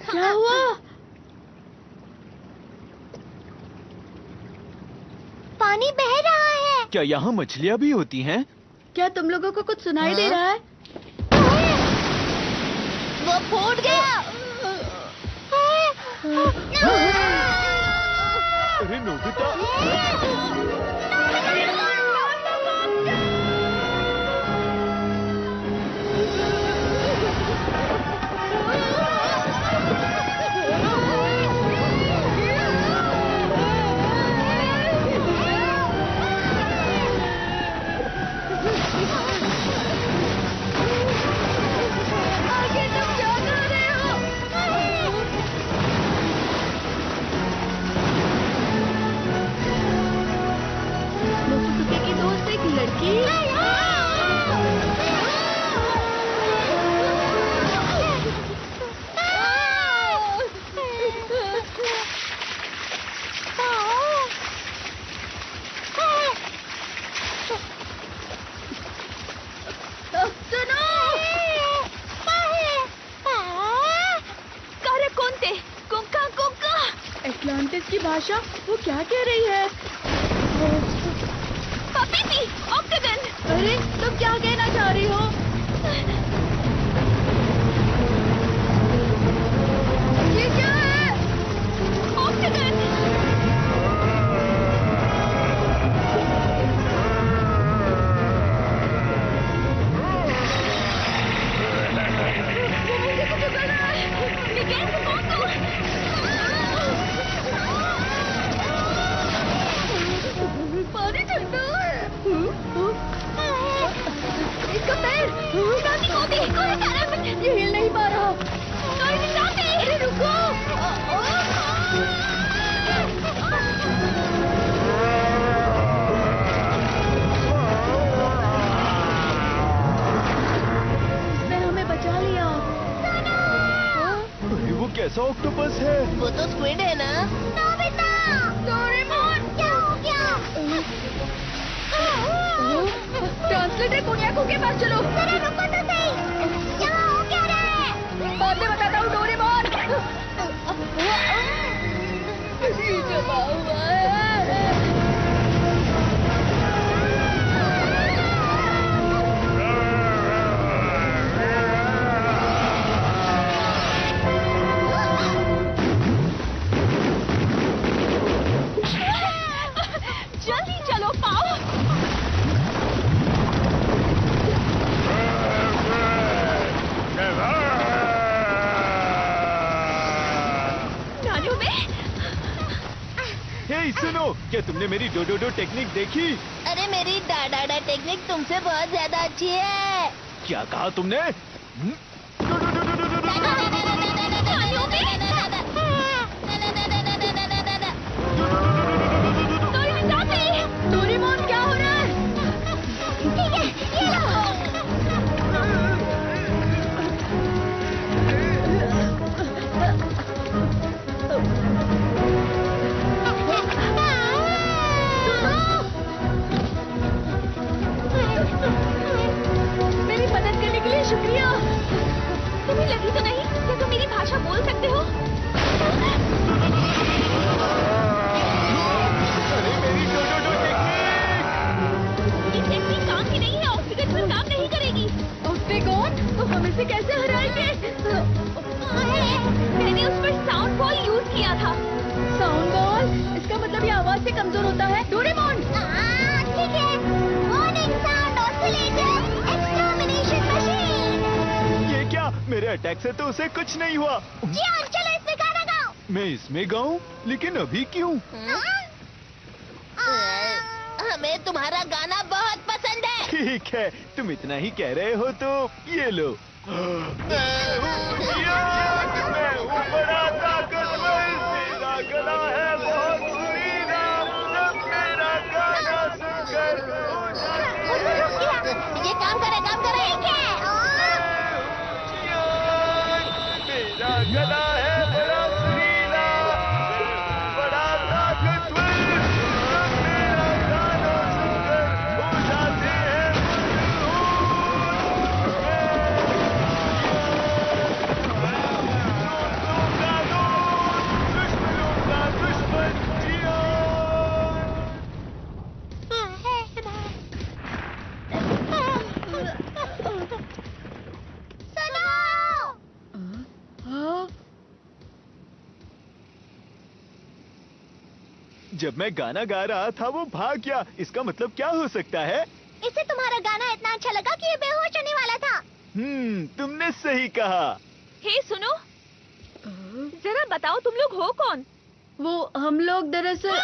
क्या हुआ? पानी बह रहा है। क्या यहाँ मछलियाँ भी होती हैं? क्या तुम लोगों को कुछ सुनाई दे रहा है? वो फूट गया। अरे नोबिता, आगे तुम क्या कर रहे हो? मोफुसुके की दोस्त एक लड़की। सुनो, कारक कौन थे? कुंका कुंका। एटलांटिस की भाषा वो क्या कह रही है? पपीती, ऑक्टागन। अरे तुम क्या कहना चाह रही हो? ये क्या है? ऑक्टागन। मिगेल, कौन तू? पानी ठंडा है। इसका पैर दादी मोदी, कोई कारण। ये हिल नहीं पा रहा। अरे रुको। इसने हमें बचा लिया। अरे वो कैसा ऑक्टोपस है? वो तो स्क्विड है ना। नोबिता, डोरेमोन, क्या हो गया? ट्रांसलेटर कोनियाको के पास चलो। जरा रुको तो सही। यहाँ हो क्या रहा है? बाद में बताता हूँ डोरेमोन। ये जमा हुआ है। जल्दी चलो पाओ। नानू में हे सुनो, क्या तुमने मेरी डोडोडो टेक्निक देखी? अरे मेरी डाडा टेक्निक तुमसे बहुत ज्यादा अच्छी है। क्या कहा तुमने? डोरेमोन क्या हो रहा है? ठीक है, ये लो। मेरी मदद करने के लिए शुक्रिया। तुम्हें लगी तो नहीं? क्या तुम मेरी भाषा बोल सकते हो? अरे मेरी डोडोडो टेक्निक! ये टेक्निक काम की नहीं है, ऑक्सीजन पर काम नहीं करेगी। ऑक्टेगॉन, तो हम इसे कैसे हराएंगे? मैंने उस पर साउंड बॉल यूज किया था। Sound ball? इसका मतलब ये आवाज से कमजोर होता है। डोरेमोन, ठीक है। Warning sound oscillator extermination machine. ये क्या? मेरे अटैक से तो उसे कुछ नहीं हुआ। जियान, चलो इसमें गाना गाओ। मैं इसमें गाऊं? लेकिन अभी क्यों? हमें तुम्हारा गाना बहुत पसंद है। ठीक है, तुम इतना ही कह रहे हो तो ये लो। मैं हूँ बड़ा ताकतवर, मेरा गला है बहुत सुरीला, जब मेरा गाना सुनकर हो जाते हैं। ये काम करे। मेरा गला है बड़ा सुरीला, बड़ा ताकतवर, जब मेरा गाना सुनकर हो जाते हैं जब मैं गाना गा रहा था वो भाग गया। इसका मतलब क्या हो सकता है? इसे तुम्हारा गाना इतना अच्छा लगा कि ये बेहोश होने वाला था। तुमने सही कहा। हे सुनो, जरा बताओ तुम लोग हो कौन? वो हम लोग दरअसल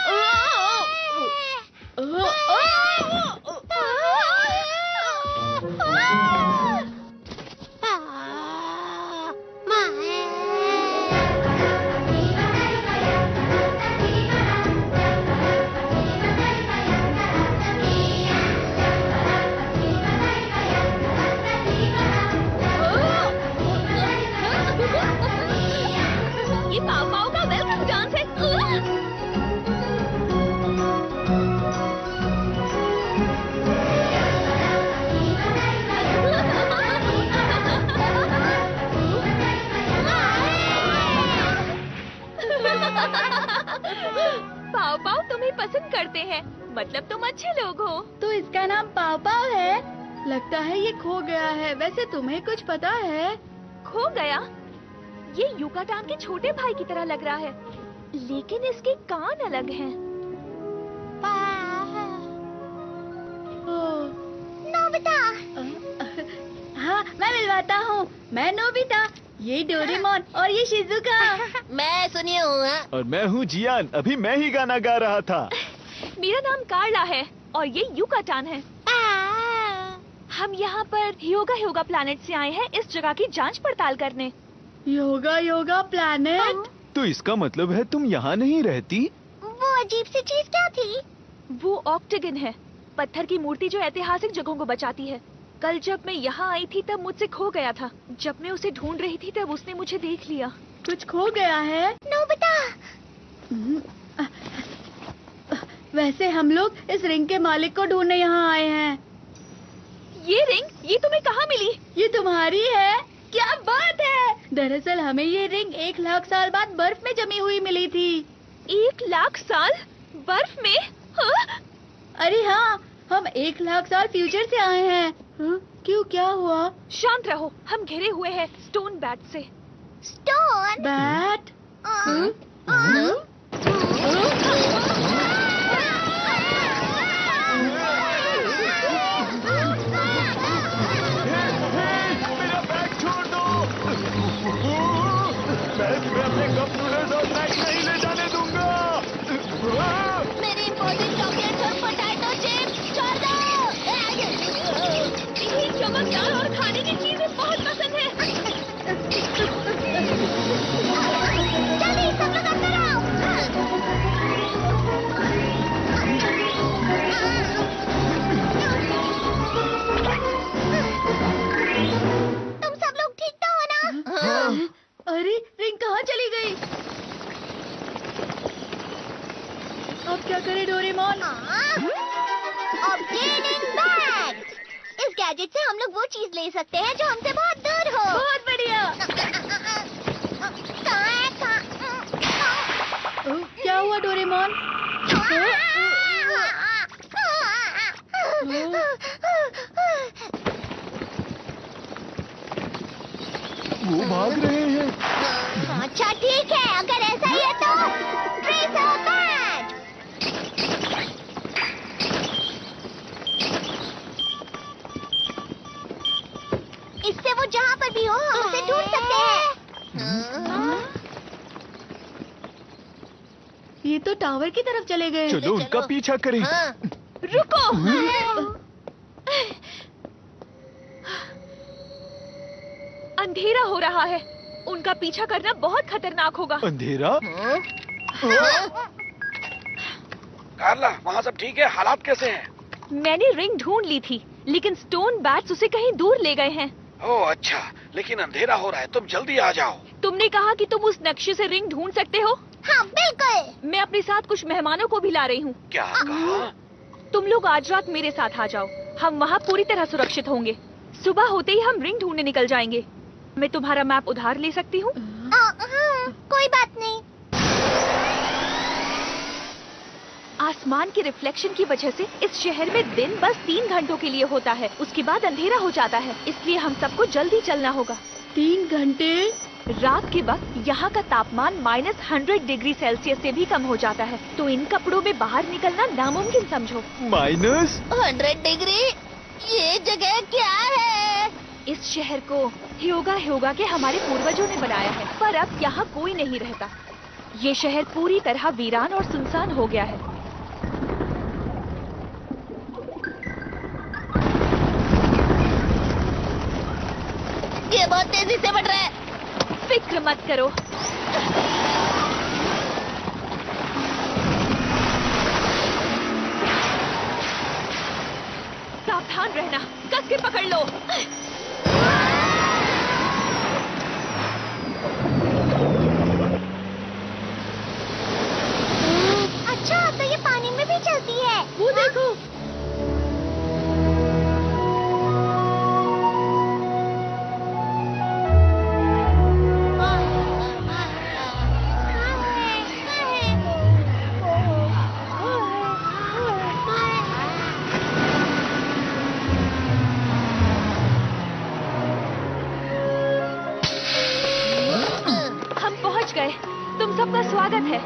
ये पाव पाव का वेलकम डांस है। पाव पाव तुम्हें पसंद करते हैं, मतलब तुम अच्छे लोग हो। तो इसका नाम पाव पाव है। लगता है ये खो गया है। वैसे तुम्हें कुछ पता है? खो गया? ये युकाटान के छोटे भाई की तरह लग रहा है, लेकिन इसके कान अलग हैं। नोबिता। हाँ, मैं मिलवाता हूँ। मैं नोबिता, ये डोरेमोन और ये शिजुका। मैं सुनी हूँ। और मैं हूँ जियान। अभी मैं ही गाना गा रहा था। मेरा नाम कार्ला है और ये युकाटान है। हम यहाँ पर योगा योगा प्लैनेट से आए हैं इस जगह की जांच पड़ताल करने। योगा योगा प्लैनेट? तो इसका मतलब है तुम यहाँ नहीं रहती? वो अजीब सी चीज क्या थी? वो ऑक्टेगन है, पत्थर की मूर्ति जो ऐतिहासिक जगहों को बचाती है। कल जब मैं यहाँ आई थी तब मुझसे खो गया था। जब मैं उसे ढूंढ रही थी तब उसने मुझे देख लिया। कुछ खो गया है? नोबिता। वैसे हम लोग इस रिंग के मालिक को ढूंढने यहाँ आए हैं। ये रिंग, ये तुम्हें कहाँ मिली? ये तुम्हारी है? क्या बात है! दरअसल हमें ये रिंग 1 लाख साल बाद बर्फ में जमी हुई मिली थी। 1 लाख साल बर्फ में? हाँ? अरे हाँ, हम 1 लाख साल फ्यूचर से आए हैं। हाँ? क्यों, क्या हुआ? शांत रहो, हम घिरे हुए हैं स्टोन बैट से। स्टोन। बैट? मेरा बैग छोड़ दो। मैं तुम्हें अपने कप नूडल्स और स्नैक्स नहीं ले जाने दूंगा। मेरे इम्पोर्टेंट चॉकलेट्स और पोटैटो चिप्स छोड़ दो। इन्हें चमकदार और खाने की चीजें बहुत पसंद है। जल्दी सब लोग अंदर आओ। तुम सब लोग ठीक तो हो ना? अरे रिंग कहाँ चली गई? अब क्या करे डोरेमोन? Updating bag. इस गैजेट से हम लोग वो चीज ले सकते हैं जो हमसे बहुत दूर हो। बहुत बढ़िया। क्या हुआ डोरेमोन? वो भाग रहे हैं। अच्छा ठीक है, अगर ऐसा ही है तो ट्रेसर बैग। इससे वो जहाँ पर भी हो हम उसे ढूंढ सकते हैं। ये तो टावर की तरफ चले गए। चलो उनका पीछा करें। रुको। अंधेरा हो रहा है, उनका पीछा करना बहुत खतरनाक होगा। अंधेरा? कार्ला, वहाँ सब ठीक है? हालात कैसे हैं? मैंने रिंग ढूंढ ली थी, लेकिन स्टोन बैट्स उसे कहीं दूर ले गए हैं। ओह अच्छा, लेकिन अंधेरा हो रहा है, तुम जल्दी आ जाओ। तुमने कहा कि तुम उस नक्शे से रिंग ढूंढ सकते हो। हाँ बिल्कुल। मैं अपने साथ कुछ मेहमानों को भी ला रही हूँ। क्या कहा? तुम लोग आज रात मेरे साथ आ जाओ, हम वहाँ पूरी तरह सुरक्षित होंगे। सुबह होते ही हम रिंग ढूंढने निकल जाएंगे। मैं तुम्हारा मैप उधार ले सकती हूँ? कोई बात नहीं। आसमान के रिफ्लेक्शन की वजह से इस शहर में दिन बस 3 घंटों के लिए होता है, उसके बाद अंधेरा हो जाता है, इसलिए हम सबको जल्दी चलना होगा। 3 घंटे? रात के वक्त यहाँ का तापमान -100 डिग्री सेल्सियस से भी कम हो जाता है, तो इन कपड़ों में बाहर निकलना नामुमकिन समझो। -100 डिग्री? ये जगह क्या है? इस शहर को ह्योगा के हमारे पूर्वजों ने बनाया है, पर अब यहाँ कोई नहीं रहता। ये शहर पूरी तरह वीरान और सुनसान हो गया है। ये बहुत तेजी से बढ़ रहा है। फिक्र मत करो। सावधान रहना, कस के पकड़ लो। अच्छा, तो ये पानी में भी चलती है। वो देखो। हम पहुंच गए। तुम सबका स्वागत है।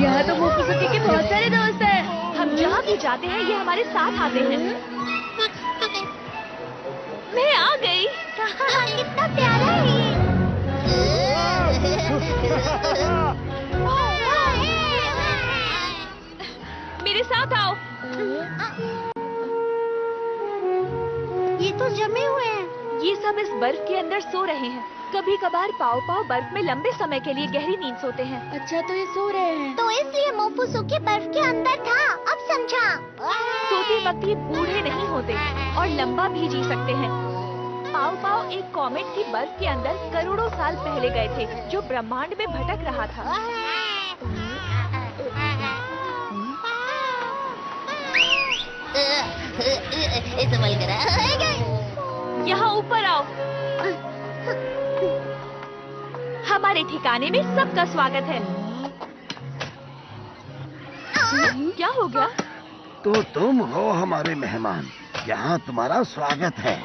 यहाँ तो मोपुसुकी के बहुत सारे दोस्त हैं। हम जहाँ भी जाते हैं ये हमारे साथ आते हैं। मैं आ गई। कितना प्यारा है मेरे साथ आओ। ये तो जमे हुए हैं। ये सब इस बर्फ के अंदर सो रहे हैं। कभी कभार पाव पाव बर्फ में लंबे समय के लिए गहरी नींद सोते हैं। अच्छा, तो ये सो रहे हैं। तो इसलिए मोपुसुकी बर्फ के अंदर था। अब समझा। सोते वक्त ये बूढ़े नहीं होते और लंबा भी जी सकते हैं। पाव पाव एक कॉमेट की बर्फ के अंदर करोड़ों साल पहले गए थे, जो ब्रह्मांड में भटक रहा था। संभल कर। यहाँ ऊपर आओ। हमारे ठिकाने में सबका स्वागत है। क्या हो गया? तो तुम हो हमारे मेहमान, यहाँ तुम्हारा स्वागत है।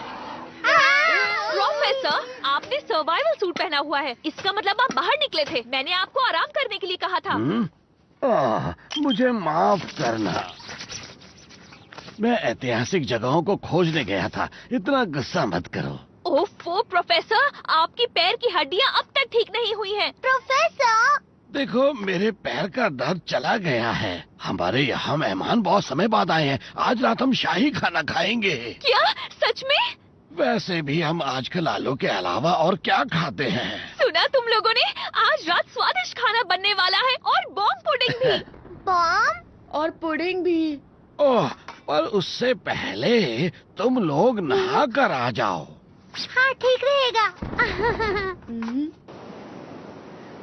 प्रोफेसर, आपने सर्वाइवल सूट पहना हुआ है। इसका मतलब आप बाहर निकले थे। मैंने आपको आराम करने के लिए कहा था। मुझे माफ करना, मैं ऐतिहासिक जगहों को खोजने गया था। इतना गुस्सा मत करो। ओफो प्रोफेसर, आपकी पैर की हड्डियाँ अब तक ठीक नहीं हुई हैं। प्रोफेसर, देखो, मेरे पैर का दर्द चला गया है। हमारे यहाँ मेहमान बहुत समय बाद आए हैं। आज रात हम शाही खाना खाएंगे। क्या सच में? वैसे भी हम आजकल आलू के अलावा और क्या खाते हैं? सुना तुम लोगों ने? आज रात स्वादिष्ट खाना बनने वाला है और बॉम्ब पुडिंग भी। बॉम्ब और पुडिंग भी। ओह, पर उससे पहले तुम लोग नहा कर आ जाओ। हाँ, ठीक रहेगा।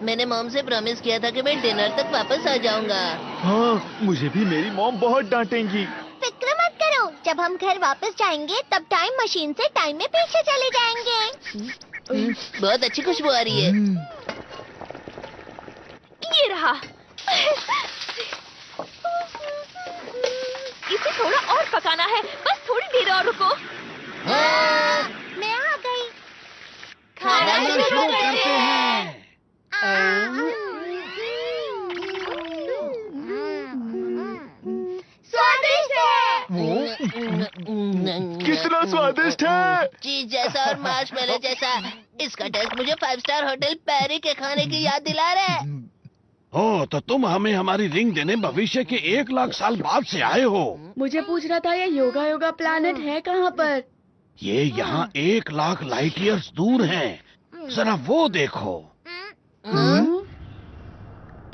मैंने मॉम से प्रॉमिस किया था कि मैं डिनर तक वापस आ जाऊंगा। हाँ, मुझे भी मेरी मॉम बहुत डांटेंगी। फिक्र मत करो, जब हम घर वापस जाएंगे तब टाइम मशीन से टाइम में पीछे चले जाएंगे। बहुत अच्छी खुशबू आ रही है। ये रहा। इसे थोड़ा और पकाना है। बस थोड़ी देर और रुको। मैं आ गई। खाना शुरू करते हैं। स्वादिष्ट है। कितना स्वादिष्ट है। चीज जैसा और मार्शमेलो जैसा। इसका टेस्ट मुझे 5 स्टार होटल पैरी के खाने की याद दिला रहा है। ओ, तो तुम हमें हमारी रिंग देने भविष्य के 1 लाख साल बाद से आए हो। मुझे पूछ रहा था ये योगा प्लैनेट है कहाँ पर? ये यहाँ 1 लाख लाइट ईयर्स दूर है। जरा वो देखो।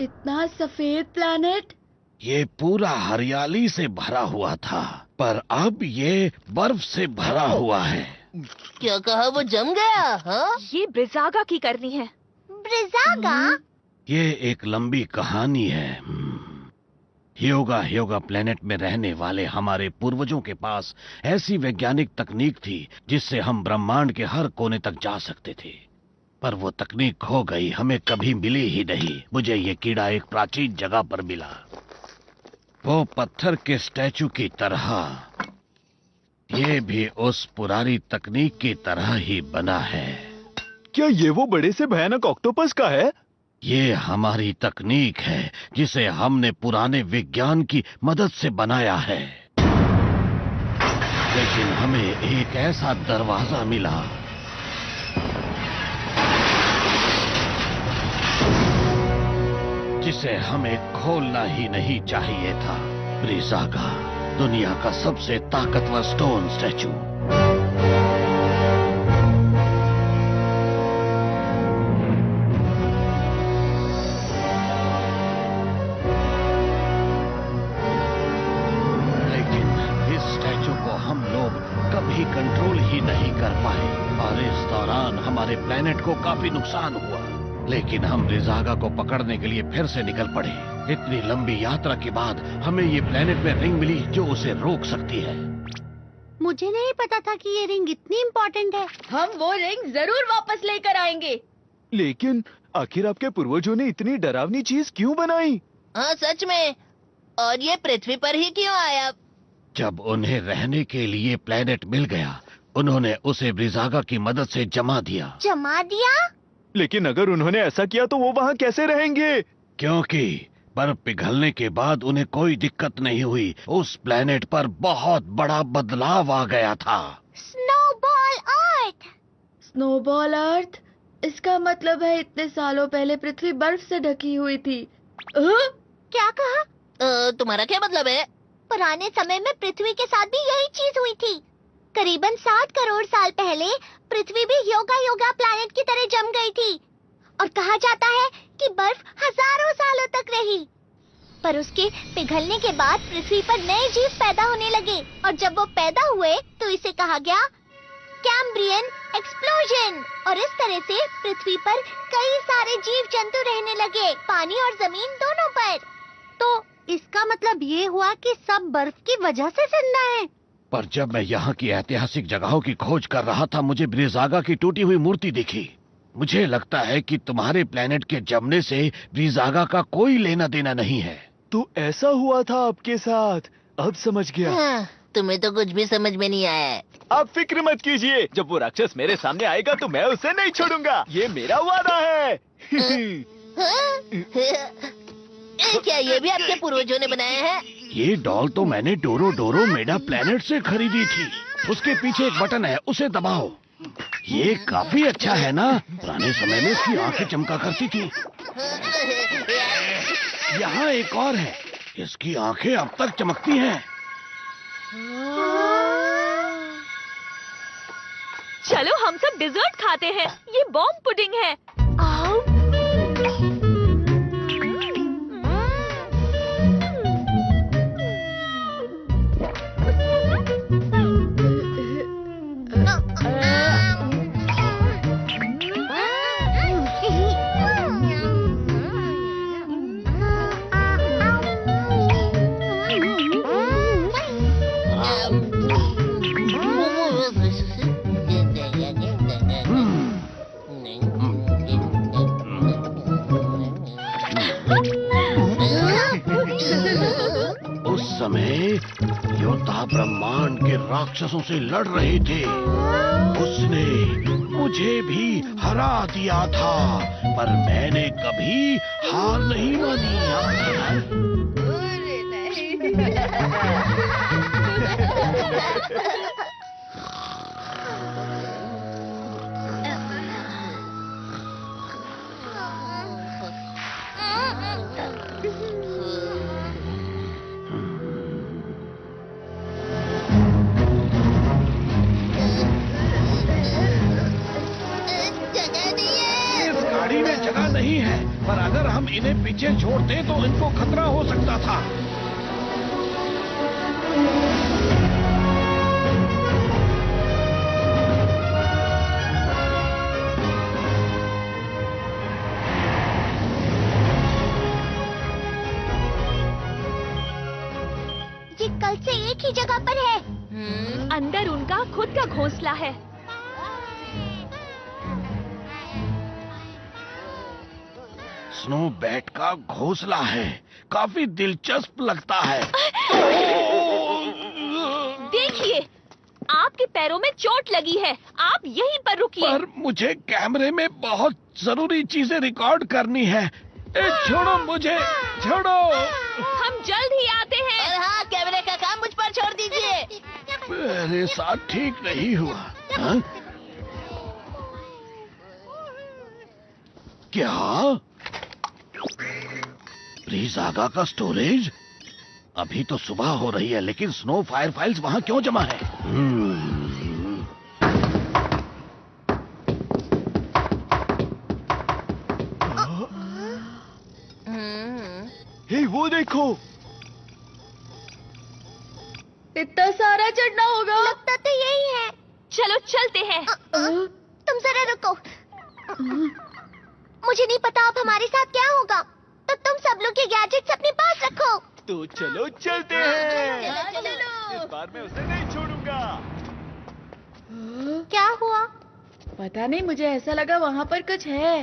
इतना सफेद प्लैनेट। ये पूरा हरियाली से भरा हुआ था, पर अब ये बर्फ से भरा हुआ है। क्या कहा? वो जम गया? हाँ? ये ब्रिजागा की करनी है। ब्रिजागा? ये एक लंबी कहानी है। ह्योगा प्लेनेट में रहने वाले हमारे पूर्वजों के पास ऐसी वैज्ञानिक तकनीक थी जिससे हम ब्रह्मांड के हर कोने तक जा सकते थे, पर वो तकनीक खो गई, हमें कभी मिली ही नहीं। मुझे ये कीड़ा एक प्राचीन जगह पर मिला। वो पत्थर के स्टैचू की तरह ये भी उस पुरानी तकनीक की तरह ही बना है। क्या ये वो बड़े से भयानक ऑक्टोपस का है? ये हमारी तकनीक है जिसे हमने पुराने विज्ञान की मदद से बनाया है। लेकिन हमें एक ऐसा दरवाजा मिला जिसे हमें खोलना ही नहीं चाहिए था। ब्रिजागा, दुनिया का सबसे ताकतवर स्टोन स्टैचू। लेकिन इस स्टैचू को हम लोग कभी कंट्रोल ही नहीं कर पाए और इस दौरान हमारे प्लेनेट को काफी नुकसान हुआ। लेकिन हम ब्रिजागा को पकड़ने के लिए फिर से निकल पड़े। इतनी लंबी यात्रा के बाद हमें ये प्लेनेट में रिंग मिली जो उसे रोक सकती है। मुझे नहीं पता था कि ये रिंग इतनी इम्पोर्टेंट है। हम वो रिंग जरूर वापस लेकर आएंगे। लेकिन आखिर आपके पूर्वजों ने इतनी डरावनी चीज क्यों बनाई? हाँ सच में। और ये पृथ्वी पर ही क्यों आया? जब उन्हें रहने के लिए प्लेनेट मिल गया, उन्होंने उसे ब्रिजागा की मदद से जमा दिया। जमा दिया? लेकिन अगर उन्होंने ऐसा किया तो वो वहाँ कैसे रहेंगे? क्योंकि बर्फ पिघलने के बाद उन्हें कोई दिक्कत नहीं हुई। उस प्लेनेट पर बहुत बड़ा बदलाव आ गया था। स्नोबॉल अर्थ। स्नोबॉल अर्थ? इसका मतलब है इतने सालों पहले पृथ्वी बर्फ से ढकी हुई थी। क्या कहा? तुम्हारा क्या मतलब है? पुराने समय में पृथ्वी के साथ भी यही चीज हुई थी। करीबन 7 करोड़ साल पहले पृथ्वी भी योगा प्लैनेट की तरह जम गई थी और कहा जाता है कि बर्फ हजारों सालों तक रही। पर उसके पिघलने के बाद पृथ्वी पर नए जीव पैदा होने लगे और जब वो पैदा हुए तो इसे कहा गया कैम्ब्रियन एक्सप्लोजन। और इस तरह से पृथ्वी पर कई सारे जीव जंतु रहने लगे, पानी और जमीन दोनों पर। तो इसका मतलब ये हुआ कि सब बर्फ की वजह से जिंदा है। पर जब मैं यहाँ की ऐतिहासिक जगहों की खोज कर रहा था, मुझे ब्रिजागा की टूटी हुई मूर्ति दिखी। मुझे लगता है कि तुम्हारे प्लेनेट के जमने से ब्रिजागा का कोई लेना देना नहीं है। तो ऐसा हुआ था आपके साथ? अब समझ गया। हाँ, तुम्हें तो कुछ भी समझ में नहीं आया है। आप फिक्र मत कीजिए, जब वो राक्षस मेरे सामने आएगा तो मैं उसे नहीं छोड़ूंगा। ये मेरा वादा है। क्या ये भी आपके पूर्वजों ने बनाया है? ये डॉल तो मैंने डोरो मेडा प्लेनेट से खरीदी थी। उसके पीछे एक बटन है, उसे दबाओ। ये काफी अच्छा है ना? पुराने समय में इसकी आंखें चमका करती थी। यहाँ एक और है, इसकी आंखें अब तक चमकती हैं। चलो हम सब डिजर्ट खाते हैं। ये बॉम्ब पुडिंग है। उस समय योद्धा ब्रह्मांड के राक्षसों से लड़ रहे थे। उसने मुझे भी हरा दिया था, पर मैंने कभी हार नहीं मानी। इस गाड़ी में जगह नहीं है, पर अगर हम इन्हें पीछे छोड़ते तो इनको खतरा हो सकता था। ये कल से एक ही जगह पर है। अंदर उनका खुद का घोंसला है। स्नो बैट का घोंसला है, काफी दिलचस्प लगता है। देखिए, आपके पैरों में चोट लगी है, आप यहीं पर रुकिए। पर मुझे कैमरे में बहुत जरूरी चीजें रिकॉर्ड करनी है। छोड़ो मुझे, छोड़ो। हम जल्द ही आते हैं। और हाँ, कैमरे का काम मुझ पर छोड़ दीजिए। मेरे साथ ठीक नहीं हुआ। हाँ? क्या ब्रिजागा का स्टोरेज? अभी तो सुबह हो रही है, लेकिन स्नो फायर फाइल्स वहां क्यों जमा है? हे, वो देखो। इतना सारा चढ़ना होगा। लगता तो यही है। चलो चलते हैं। तुम जरा रुको। मुझे नहीं पता अब हमारे साथ क्या होगा, तो तुम सब लोग ये गैजेट्स अपने पास रखो। तो चलो चलते हैं। चलो। इस बार मैं उसे नहीं छोड़ूंगा। क्या हुआ? पता नहीं, मुझे ऐसा लगा वहाँ पर कुछ है।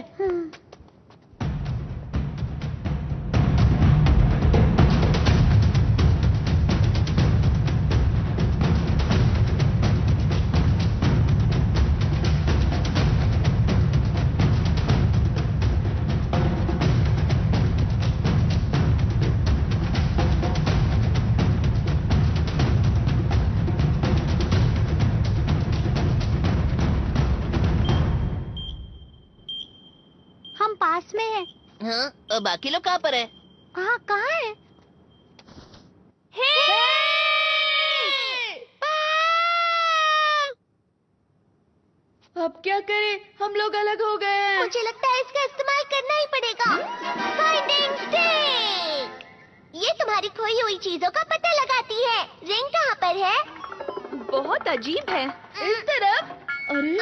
हम पास में हैं। हाँ, और बाकी लोग कहाँ पर है? हाँ, कहाँ है? अब क्या करें, हम लोग अलग हो गए हैं। मुझे लगता है इसका इस्तेमाल करना ही पड़ेगा। Finding stick! ये तुम्हारी खोई हुई चीजों का पता लगाती है। रिंग कहाँ पर है? बहुत अजीब है। इस तरफ। अरे,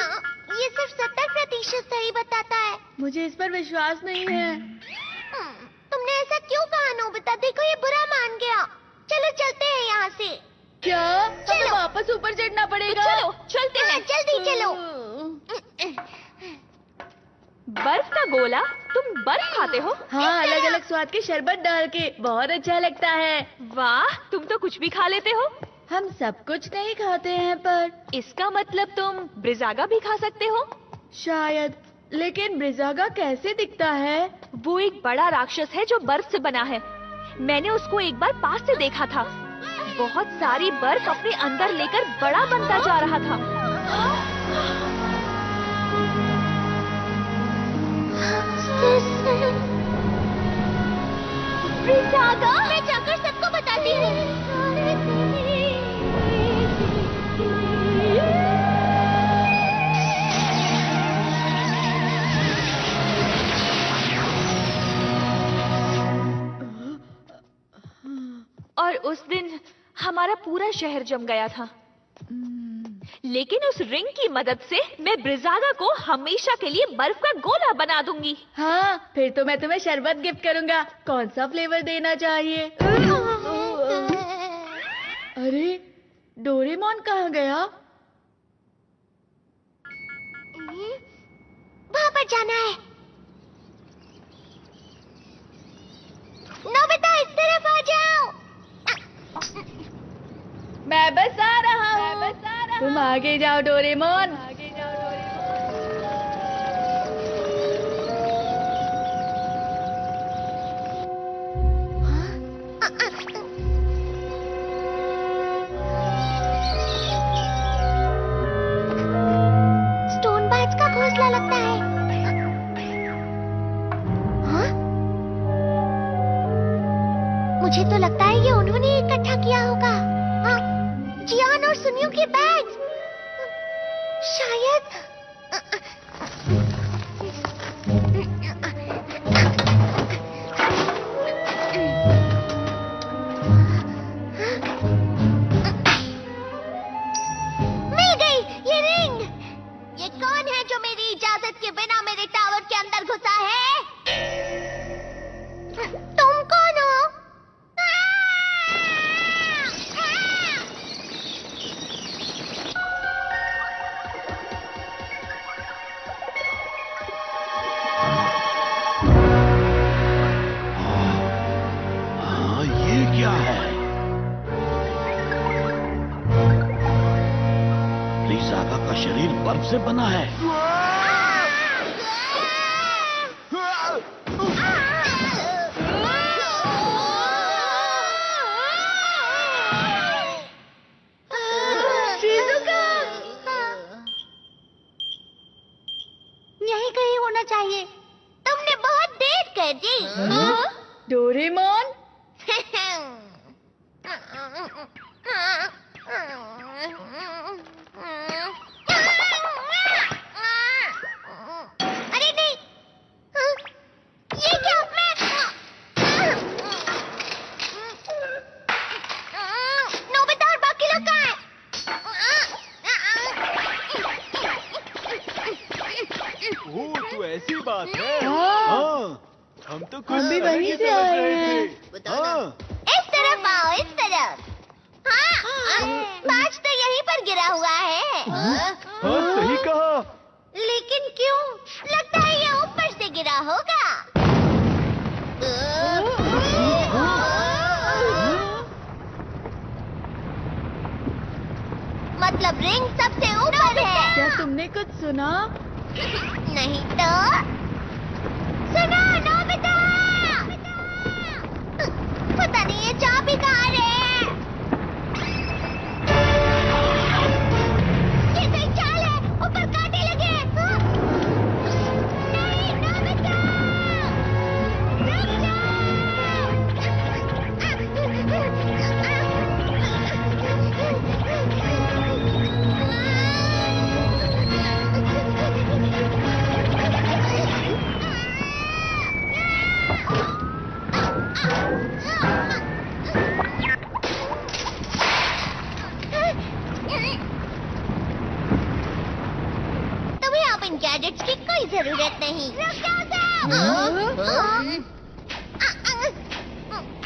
ये सिर्फ 70% सही बताता है। मुझे इस पर विश्वास नहीं है। तुमने ऐसा क्यों कहा नोबिता? देखो, ये बुरा मान गया। चलो चलते हैं यहाँ से। क्या हमें चलो। वापस ऊपर चढ़ना तो पड़ेगा? चलो चलते हाँ, हैं। जल्दी चलो। बर्फ का गोला? तुम बर्फ खाते हो? हाँ, अलग अलग स्वाद के शरबत डाल के, बहुत अच्छा लगता है। वाह, तुम तो कुछ भी खा लेते हो। हम सब कुछ नहीं खाते हैं, पर इसका मतलब तुम ब्रिजागा भी खा सकते हो? शायद। लेकिन ब्रिजागा कैसे दिखता है? वो एक बड़ा राक्षस है जो बर्फ से बना है। मैंने उसको एक बार पास से देखा था। बहुत सारी बर्फ अपने अंदर लेकर बड़ा बनता जा रहा था। ब्रिजागा, मैं जाकर सबको बताती हूँ। और उस दिन हमारा पूरा शहर जम गया था। लेकिन उस रिंग की मदद से मैं ब्रिजागा को हमेशा के लिए बर्फ का गोला बना दूंगी। हाँ, फिर तो मैं तुम्हें शरबत गिफ्ट करूंगा। कौन सा फ्लेवर देना चाहिए? अरे, डोरेमोन कहाँ गया? वहाँ पर जाना है। नोबिता, इस तरफ आ जाओ। मैं बस आ रहा हूँ। तुम आगे जाओ डोरेमोन। स्टोन बाज का घोंसला लगता है। हाँ? मुझे तो लगता है ये उन्होंने इकट्ठा किया होगा। हाँ, जियान और सुनियो के बैग्स। शायद। मिल गई ये रिंग। ये कौन है जो मेरी इजाजत के बिना मेरे टावर के अंदर घुसा है? तुम कौन हो? शरीर बर्फ से बना है। यहीं कहीं होना चाहिए। तुमने बहुत देर कर दी। डोरेमोन, अरे नहीं, ये क्या नोबिता और बाकी लोग कहाँ हैं? ओह, तो ऐसी बात है। हाँ। हाँ, हम तो कुछ हम भी अलग वहीं ही से समझ आए रहे हैं। थे। बताओ ना। हाँ, इस तरफ आओ, इस तरफ। हाँ, बाज तो यहीं पर गिरा हुआ है। हाँ, सही कहा। लेकिन क्यों? लगता है ये ऊपर से गिरा होगा। मतलब रिंग सबसे ऊपर है। क्या तुमने कुछ सुना? नहीं तो सुनो नोबिता, पता नहीं ये चाबी कहाँ है। ये कोई चाल है, ऊपर कांटे लगे हैं। नहीं नोबिता, रुक तुम्हें अब इन गैजेट्स की कोई जरूरत नहीं। रुक जाओ।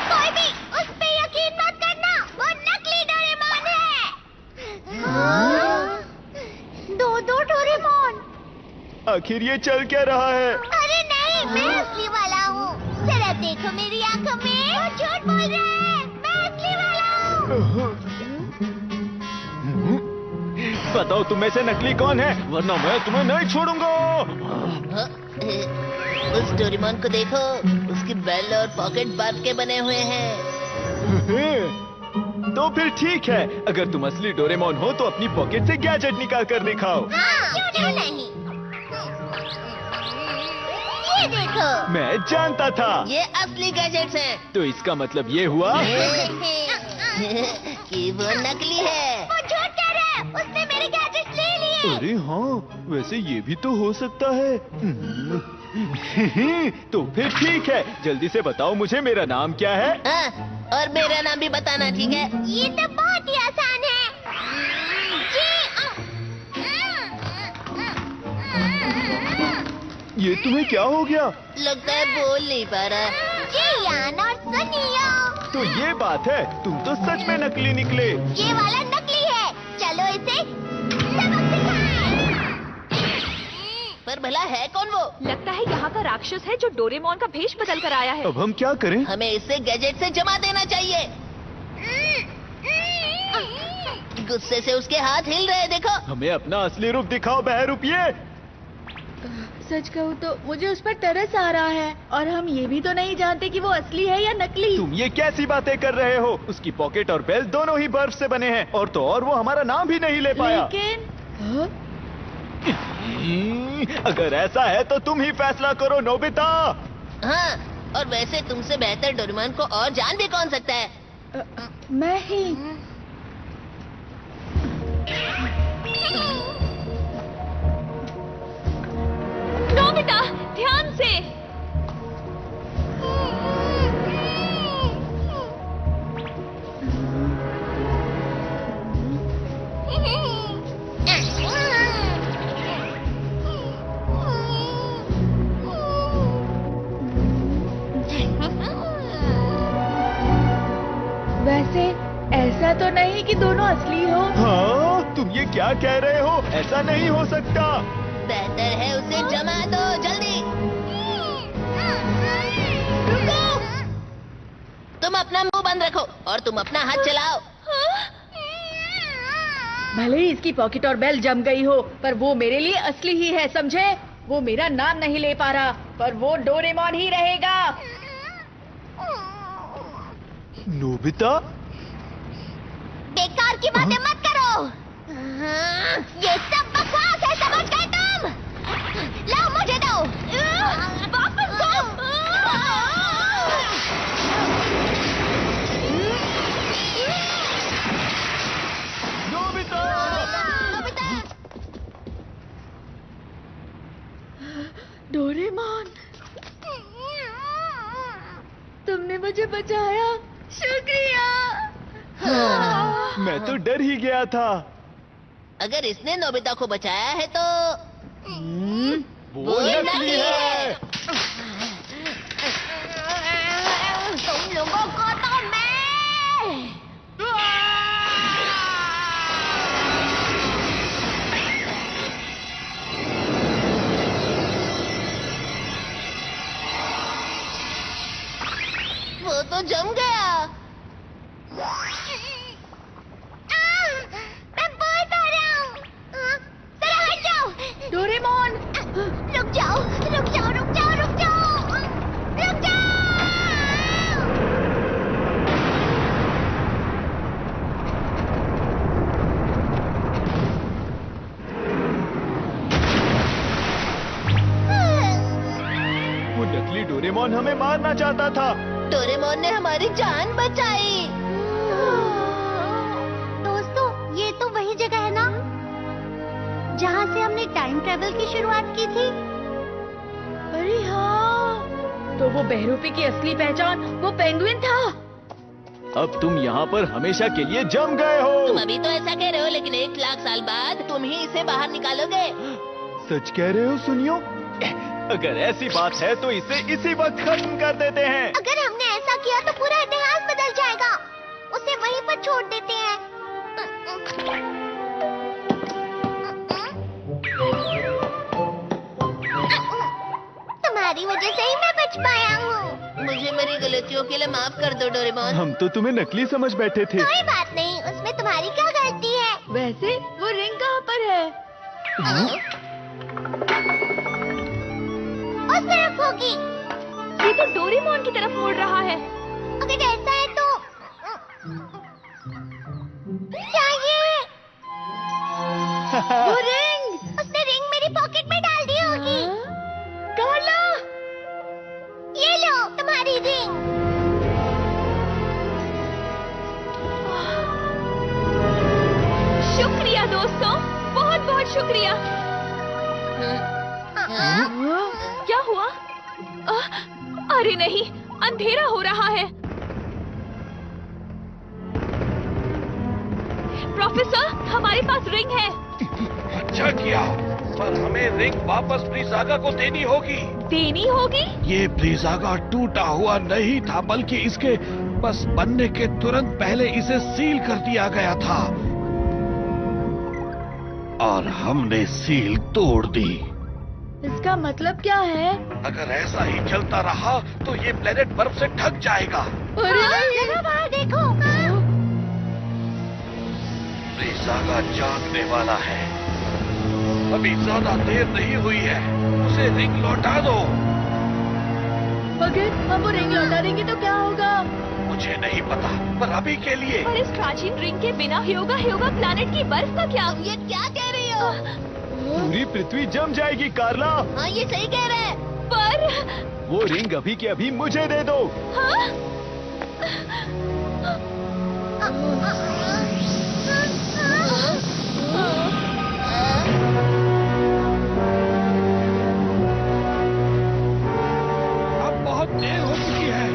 कोई भी उस पे यकीन मत करना, वो नकली डोरेमोन है। दो डोरेमोन। आखिर ये चल क्या रहा है? अरे नहीं, मैं असली वाला हूँ। जरा देखो मेरी आंखों में, वो झूठ बोल रहा है। मैं असली वाला हूँ। बताओ तुम में से नकली कौन है, वरना मैं तुम्हें नहीं छोड़ूंगा। उस डोरेमोन को देखो, उसकी बेल और पॉकेट बर्फ के बने हुए हैं। तो फिर ठीक है, अगर तुम असली डोरेमोन हो तो अपनी पॉकेट से गैजेट निकाल कर दिखाओ। हाँ, क्यों नहीं? ये देखो। मैं जानता था। ये असली गैजेट्स हैं। तो इसका मतलब ये हुआ कि वो नकली है। वो झूठ कह रहा है, उसने मेरे गैजेट्स ले लिए। अरे हाँ, वैसे ये भी तो हो सकता है। तो फिर ठीक है, जल्दी से बताओ मुझे मेरा नाम क्या है। हाँ, और मेरा नाम भी बताना, ठीक है? ये तो बहुत ही आसान है। ये तुम्हें क्या हो गया? लगता है बोल नहीं पा रहा। जी यान और सुनियो, तो ये बात है, तुम तो सच में नकली निकले। ये वाला नकली है। चलो इसे सबक सिखाएं। पर भला है कौन वो? लगता है यहाँ का राक्षस है जो डोरेमोन का भेष बदल कर आया है। अब हम क्या करें? हमें इसे गैजेट से जमा देना चाहिए। गुस्से से उसके हाथ हिल रहे, देखो। हमें अपना असली रूप दिखाओ बहरूपिये। सच कहूँ तो मुझे उस पर तरस आ रहा है, और हम ये भी तो नहीं जानते कि वो असली है या नकली। तुम ये कैसी बातें कर रहे हो? उसकी पॉकेट और बेल दोनों ही बर्फ से बने हैं, और तो और वो हमारा नाम भी नहीं ले पाया। लेकिन हाँ? अगर ऐसा है तो तुम ही फैसला करो नोबिता। हाँ, और वैसे तुमसे बेहतर डोरेमोन को और जान भी कौन सकता है? मैं ही। नोबिता, ध्यान से। वैसे ऐसा तो नहीं कि दोनों असली हो। हाँ, तुम ये क्या कह रहे हो? ऐसा नहीं हो सकता। बेहतर है उसे जमा दो, जल्दी। रुको। तुम अपना मुंह बंद रखो और तुम अपना हाथ चलाओ। भले ही इसकी पॉकेट और बेल जम गई हो, पर वो मेरे लिए असली ही है, समझे? वो मेरा नाम नहीं ले पा रहा, पर वो डोरेमोन ही रहेगा। नोबिता? बेकार की बातें मत करो। ये सब बकवास है, समझ गए तुम? लाओ मुझे दो। वापस दो। नोबिता! डोरेमोन, तुमने मुझे बचाया, शुक्रिया। मैं तो डर ही गया था। अगर इसने नोबिता को बचाया है तो वो नकली है। तुम लोगों को तो मैं वो तो जम गया। मैं बहुत आ रहा हूँ। जरा हट जाओ। डोरेमोन, रुक जाओ, रुक जाओ, रुक जाओ, रुक जाओ, रुक जाओ। वो नकली डोरेमोन हमें मारना चाहता था। डोरेमोन ने हमारी जान बचाई। दोस्तों, ये तो वही जगह है ना जहाँ से हमने टाइम ट्रेवल की शुरुआत की थी। अरे हाँ, तो वो बहरूपी की असली पहचान वो पेंगुइन था। अब तुम यहाँ पर हमेशा के लिए जम गए तुम हो। अभी तो ऐसा कह रहे हो, लेकिन 1 लाख साल बाद तुम ही इसे बाहर निकालोगे। सच कह रहे हो? सुनियो, अगर ऐसी बात है तो इसे इसी वक्त खत्म कर देते हैं। अगर हमने ऐसा किया तो पूरा इतिहास बदल जाएगा। उसे वहीं पर छोड़ देते हैं। तुम्हारी वजह से ही मैं बच पाया हूँ। मुझे मेरी गलतियों के लिए माफ कर दो डोरेमोन। हम तो तुम्हें नकली समझ बैठे थे। कोई बात नहीं, उसमें तुम्हारी क्या गलती है? वैसे वो रिंग कहाँ पर है? उस तरफ होगी। ये तो डोरेमोन की तरफ मुड़ रहा है। अगर ऐसा है तो क्या ये? वो रिंग! उसने रिंग मेरी पॉकेट में डाल दी होगी। कार्ला! ये लो तुम्हारी रिंग। शुक्रिया दोस्तों, बहुत बहुत शुक्रिया। क्या हुआ? अरे नहीं, अंधेरा हो रहा है। प्रोफेसर, हमारे पास रिंग है। अच्छा किया, पर हमें रिंग वापस ब्रीज़ागा को देनी होगी। देनी होगी? ये ब्रीज़ागा टूटा हुआ नहीं था, बल्कि इसके बस बनने के तुरंत पहले इसे सील कर दिया गया था और हमने सील तोड़ दी। इसका मतलब क्या है? अगर ऐसा ही चलता रहा तो ये प्लेनेट बर्फ से ढक जाएगा। जरा बाहर देखो। ब्रीज़ागा जागने वाला है। अभी ज्यादा देर नहीं हुई है, उसे रिंग लौटा दो। अगर हम वो रिंग लौटा देंगे तो क्या होगा? मुझे नहीं पता, पर अभी के लिए पर इस प्राचीन रिंग के बिना ह्योगा प्लैनेट की बर्फ का क्या? ये क्या कह रही हो? पूरी पृथ्वी जम जाएगी कार्ला। हाँ, ये सही कह रहे हैं। पर वो रिंग अभी के अभी मुझे दे दो। हाँ? अब बहुत देर हो चुकी है।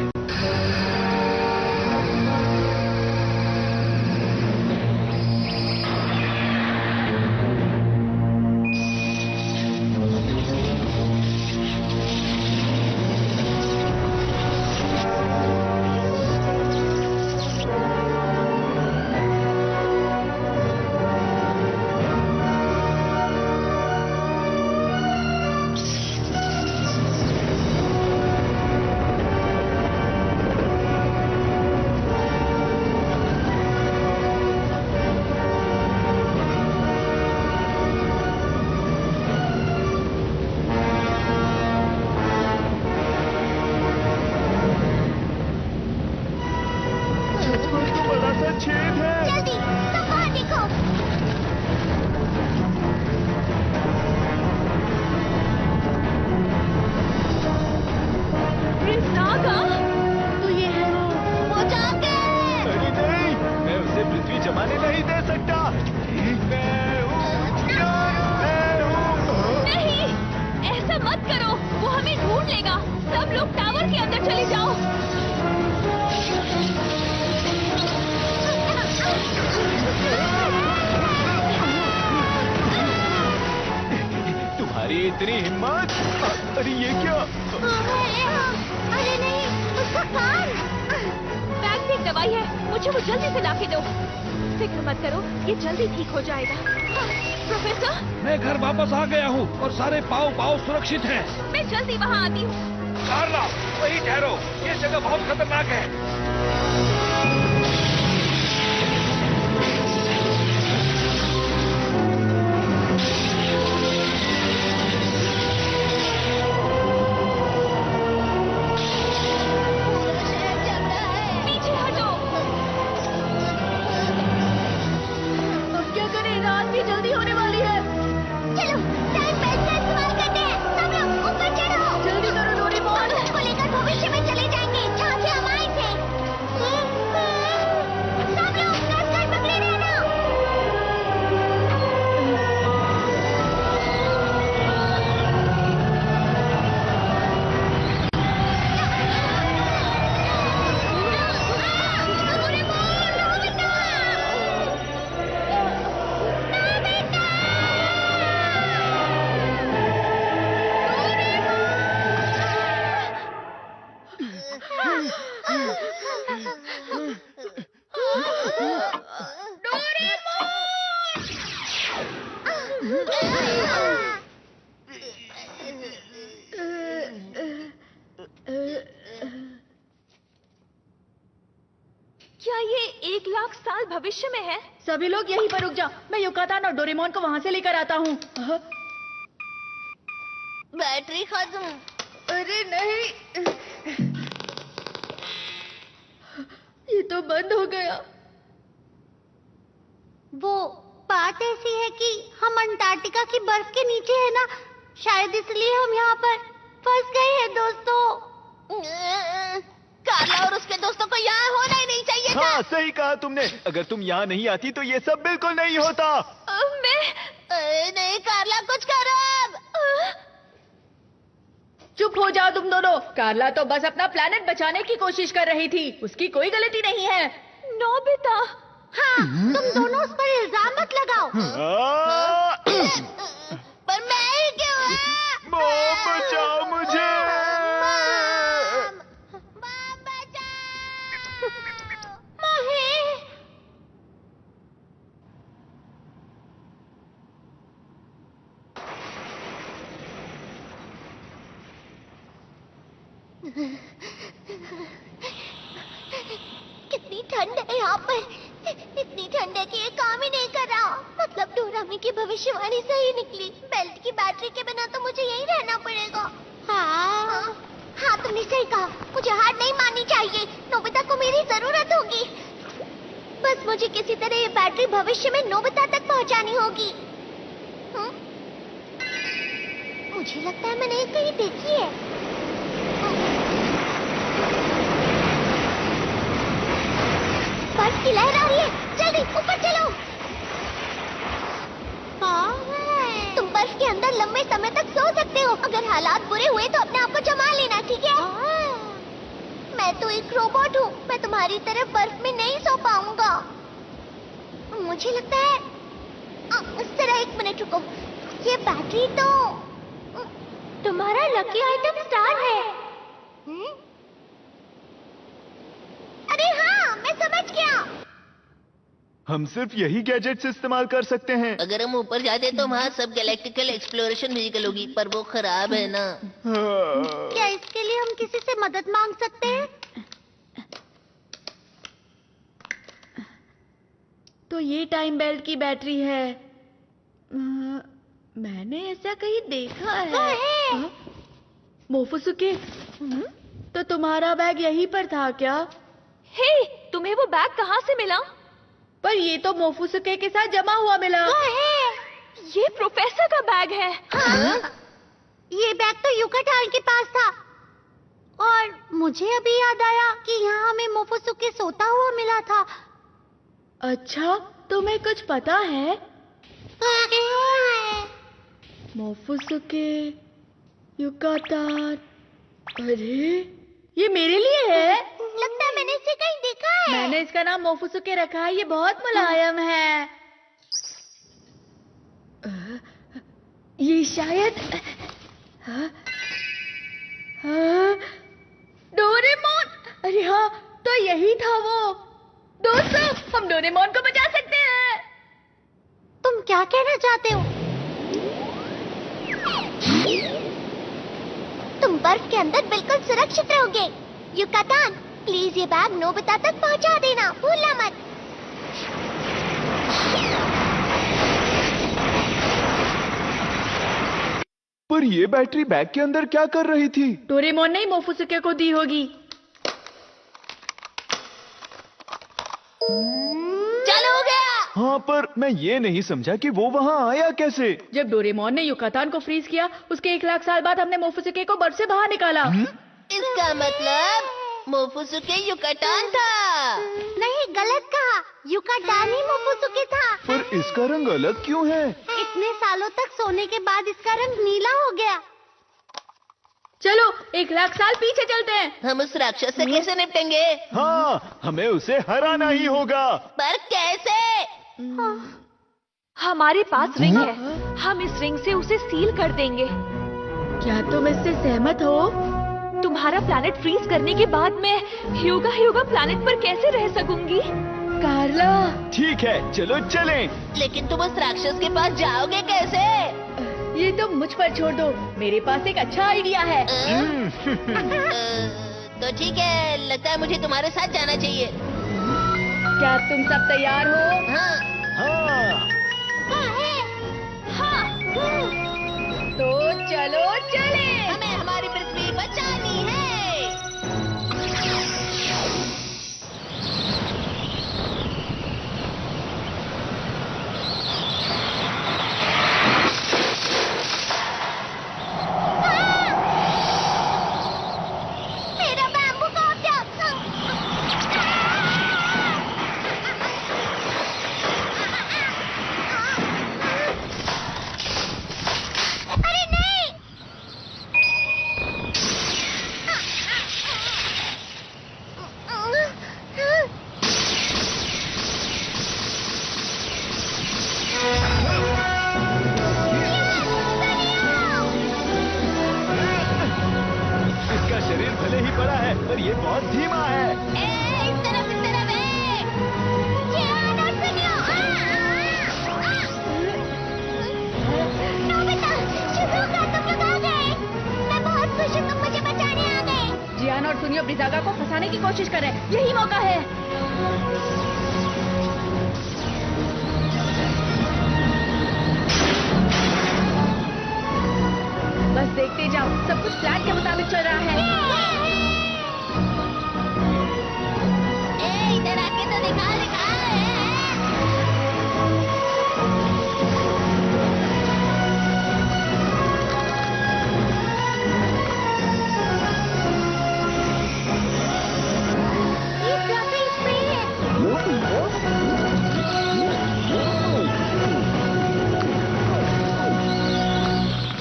लूट लेगा। सब लोग टावर के अंदर चले जाओ। तुम्हारी इतनी हिम्मत? अरे ये क्या? अरे नहीं, उसका कान। बैग में एक दवाई है, मुझे वो जल्दी से लाके दो। फिक्र मत करो, ये जल्दी ठीक हो जाएगा। प्रोफेसर, मैं घर वापस आ गया हूँ और सारे पाव सुरक्षित हैं। मैं जल्दी वहाँ आती हूँ। कार्ला, वहीं ठहरो, ये जगह बहुत खतरनाक है। पीछे हटो। अब क्या करें, रात भी जल्दी होने वाली है। चलो टाइम बेल्ट का इस्तेमाल करते हैं। सब लोग ऊपर चढ़ो। जल्दी करो डोरेमोन। हम उसको लेकर भविष्य में चले जाएंगे, जहाँ से हम आए थे। सब लोग कसकर पकड़े रहना। क्या ये 1,00,000 साल भविष्य में है? सभी लोग यहीं पर रुक जाओ, मैं युकातान और डोरेमोन को वहाँ से लेकर आता हूँ। बैटरी खत्म। अरे नहीं, ये तो बंद हो गया। वो बात ऐसी है कि हम अंटार्कटिका की बर्फ के नीचे है ना, शायद इसलिए हम यहाँ पर फंस गए हैं दोस्तों। कार्ला और उसके दोस्तों को यहाँ होना ही नहीं चाहिए था। हाँ, सही कहा तुमने। अगर तुम यहाँ नहीं आती तो ये सब बिल्कुल नहीं होता। नहीं कार्ला, कुछ करो अब। चुप हो जाओ तुम दोनों। कार्ला तो बस अपना प्लेनेट बचाने की कोशिश कर रही थी, उसकी कोई गलती नहीं है। नोबिता, हाँ, तुम दोनों उस पर इल्जाम मत लगाओ। पर मैं ही क्यों? मॉम, बचाओ मुझे। मॉम, बचाओ। माही। कितनी ठंड है यहाँ पर। इतनी ठंड है कि ये काम ही नहीं कर रहा। मतलब डोरामी की भविष्यवाणी सही निकली। बेल्ट की बैटरी के बिना तो मुझे यहीं रहना पड़ेगा। हाँ, तुमने सही कहा। मुझे हार नहीं माननी चाहिए। नोबिता को मेरी जरूरत होगी। बस मुझे किसी तरह ये बैटरी भविष्य में नोबिता तक पहुंचानी होगी। मुझे लगता है मैंने ये कहीं देखी है। बर्फ की लहर आ रही है, जल्दी ऊपर चलो। तुम बर्फ के अंदर लंबे समय तक सो सकते हो। अगर हालात बुरे हुए तो अपने आप को जमा लेना, ठीक है? मैं तो एक रोबोट हूँ, मैं तुम्हारी तरह बर्फ में नहीं सो पाऊंगा। मुझे लगता है जरा एक मिनट रुको। ये बैटरी तो तुम्हारा लकी आइटम स्टार है। अरे हाँ, मैं समझ गया। हम सिर्फ यही गैजेट्स इस्तेमाल कर सकते हैं। अगर हम ऊपर जाते तो वहाँ सब गैलेक्टिकल एक्सप्लोरेशन म्यूजिकल होगी, पर वो खराब है ना। क्या इसके लिए हम किसी से मदद मांग सकते हैं? तो ये टाइम बेल्ट की बैटरी है। मैंने ऐसा कहीं देखा है। मोफुसुके, तो तुम्हारा बैग यहीं पर था क्या? हे, तुम्हें वो बैग कहाँ से मिला? पर ये तो मोफुसुके के साथ जमा हुआ मिला। ये प्रोफेसर का बैग है। हाँ? ये बैग तो युकाटान के पास था। और मुझे अभी याद आया कि यहाँ हमें मोफुसुके सोता हुआ मिला था। अच्छा, तुम्हें कुछ पता है? मोफुसुके, युकाटान, अरे ये मेरे लिए है। लगता है मैंने इसे कहीं देखा है। मैंने इसका नाम मोफुसुके रखा है। ये बहुत मुलायम है। ये शायद डोरेमोन। अरे हाँ, तो यही था वो। दोस्तों, हम डोरेमोन को बचा सकते हैं। तुम क्या कहना चाहते हो? तुम बर्फ के अंदर बिल्कुल सुरक्षित रहोगे। युकातान, प्लीज ये बैग नोबिता तक पहुंचा देना, भूलना मत। पर ये बैटरी बैग के अंदर क्या कर रही थी? डोरेमोन ने ही मोफुसुके को दी होगी। चलो हो गया। हाँ, पर मैं ये नहीं समझा कि वो वहाँ आया कैसे? जब डोरेमोन ने युकातान को फ्रीज किया, उसके 1 लाख साल बाद हमने मोफुसुके को बर्फ से बाहर निकाला। इसका मतलब मोफुसुके युकाटान था। नहीं, गलत कहा। युकातान ही मोफुसुके था। पर इसका रंग अलग क्यों है? इतने सालों तक सोने के बाद इसका रंग नीला हो गया। चलो 1 लाख साल पीछे चलते हैं। हम उस राक्षस से कैसे निपटेंगे? हाँ, हमें उसे हराना ही होगा। पर कैसे? हमारे पास रिंग है। हम इस रिंग से उसे सील कर देंगे। क्या तुम इससे सहमत हो? तुम्हारा प्लैनेट फ्रीज करने के बाद मैं ह्यूगा प्लैनेट पर कैसे रह सकूंगी? कार्ला, ठीक है, चलो चलें। लेकिन तुम उस राक्षस के पास जाओगे कैसे? ये तुम मुझ पर छोड़ दो। मेरे पास एक अच्छा आइडिया है। तो ठीक है, लगता है मुझे तुम्हारे साथ जाना चाहिए। क्या तुम सब तैयार हो? हाँ। हाँ, तो चलो चले। हमें हमारी पृथ्वी बचानी है। मेरा बैम्बू कॉप्टर। अरे नहीं। इसका शरीर भले ही बड़ा है, पर ये बहुत धीमा है। इस तरफ है। जियान और सुनियो। नोबिता, शुक्र तुम लोग आ गए। मैं बहुत खुश हूँ, तुम मुझे बचाने आ गए। जियान और सुनियो ब्रिजागा को फंसाने की कोशिश कर रहे हैं। यही मौका है। बस देखते जाओ, सब कुछ प्लान के मुताबिक चल रहा है। इधर आके तो दिखा। ये फ्लफी स्प्रे है।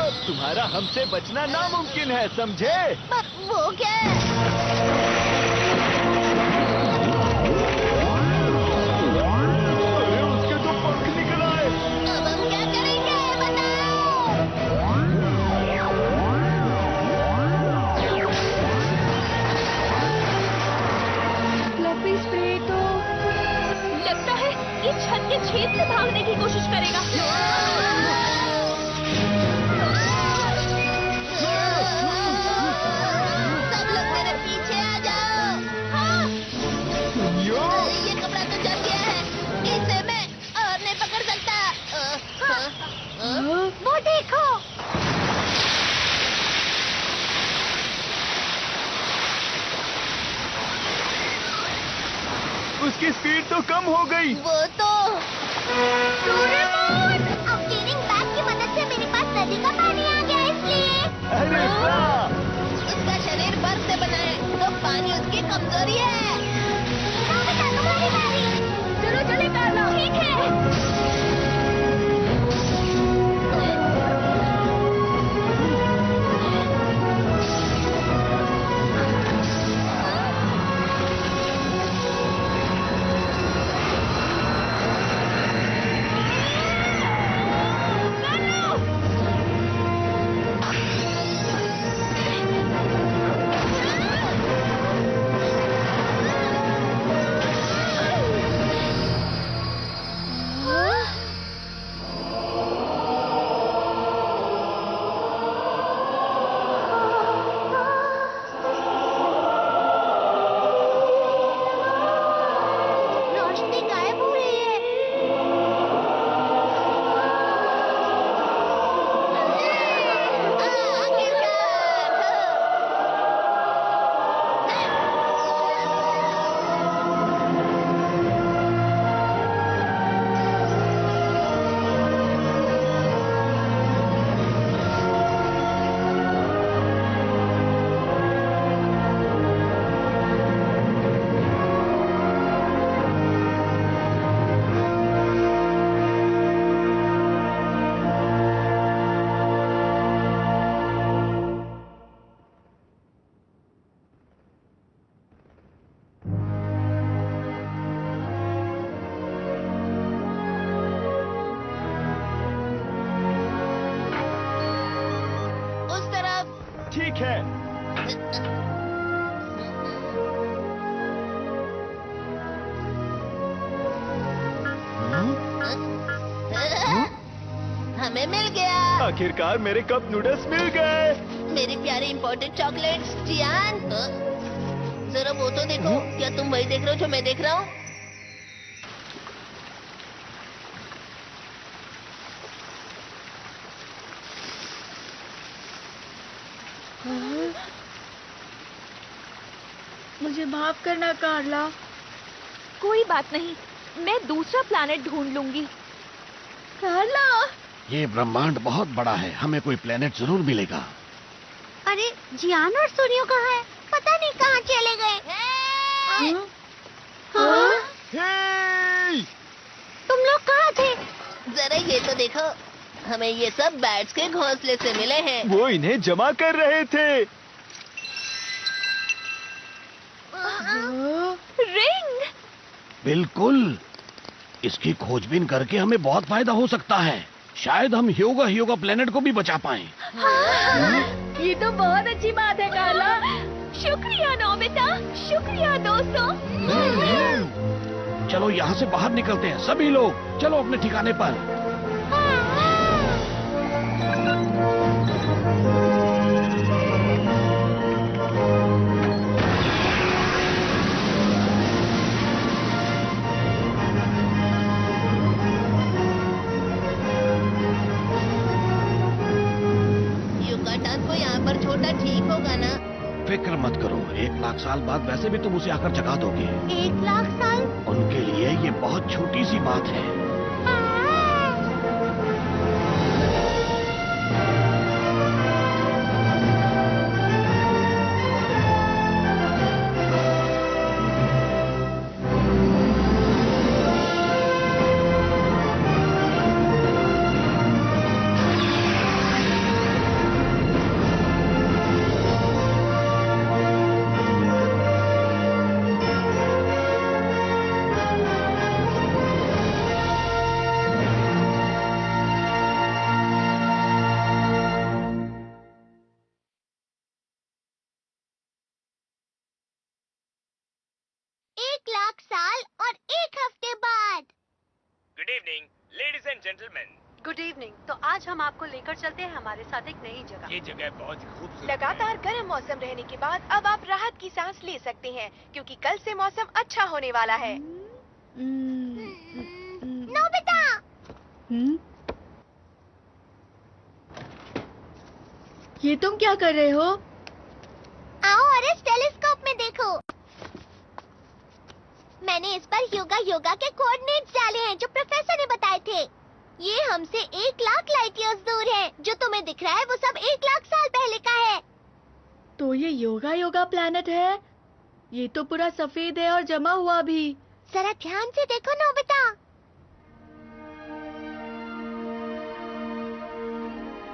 अब तुम्हारा हमसे बचना नामुमकिन है, समझे? वो क्या है? अरे, उसके तो पंख निकल आए। अब हम क्या करेंगे, बताओ। फ्लफी स्प्रे तो लगता है ये छत के छेद से भागने की कोशिश करेगा। सब लोग मेरे पीछे आ जाओ। हाँ। सुनियो, ये कपड़ा तो जल गया है। इसे मैं और नहीं पकड़ सकता। वो देखो। उसकी स्पीड तो कम हो गई। वो तो डोरेमोन, अब क्लीनिंग बैग की मदद से मेरे पास नदी का पानी आ गया, इसलिए। अरे वाह! उसका शरीर बर्फ से बना है, तो पानी उसकी कमजोरी है। नोबिता, तुम्हारी बारी। चलो चले कार्ला। ठीक है। ठीक है। हमें मिल गया। आखिरकार मेरे कप नूडल्स मिल गए। मेरी प्यारी इम्पोर्टेड चॉकलेट्स। जियान, जरा वो तो देखो। क्या तुम वही देख रहे हो जो मैं देख रहा हूँ? मुझे माफ करना कार्ला। कोई बात नहीं, मैं दूसरा प्लैनेट ढूंढ लूंगी। कार्ला, ये ब्रह्मांड बहुत बड़ा है, हमें कोई प्लेनेट जरूर मिलेगा। अरे जियान और सूर्यो कहाँ है? पता नहीं कहाँ चले गए। तुम लोग कहाँ थे? जरा ये तो देखो, हमें ये सब बैट्स के घोंसले से मिले हैं। वो इन्हें जमा कर रहे थे। रिंग। बिल्कुल, इसकी खोजबीन करके हमें बहुत फायदा हो सकता है। शायद हम ह्योगा प्लेनेट को भी बचा पाएं। ये तो बहुत अच्छी बात है कार्ला। शुक्रिया नोबिता, शुक्रिया दोस्तों। चलो यहाँ से बाहर निकलते हैं सभी लोग। चलो अपने ठिकाने पर। युगाटान को यहाँ पर छोटा ठीक होगा ना? फिक्र मत करो, 1 लाख साल बाद वैसे भी तुम उसे आकर जगा दोगे। 1 लाख साल? उनके लिए ये बहुत छोटी सी बात है। Good evening ladies and gentleman. Good evening. तो आज हम आपको लेकर चलते हैं हमारे साथ एक नई जगह। ये जगह बहुत ही खूबसूरत लगातार गर्म मौसम रहने के बाद अब आप राहत की सांस ले सकते हैं, क्योंकि कल से मौसम अच्छा होने वाला है। नोबिता! ये तुम क्या कर रहे हो? आओ और इस टेलीस्कोप में देखो। मैंने इस पर योगा के कोऑर्डिनेट्स डाले हैं जो प्रोफेसर ने बताए थे। ये हमसे 1 लाख लाइट ईयर्स दूर है। जो तुम्हें दिख रहा है वो सब 1 लाख साल पहले का है। तो ये योगा प्लैनेट है। ये तो पूरा सफेद है और जमा हुआ भी। जरा ध्यान से देखो नोबिता।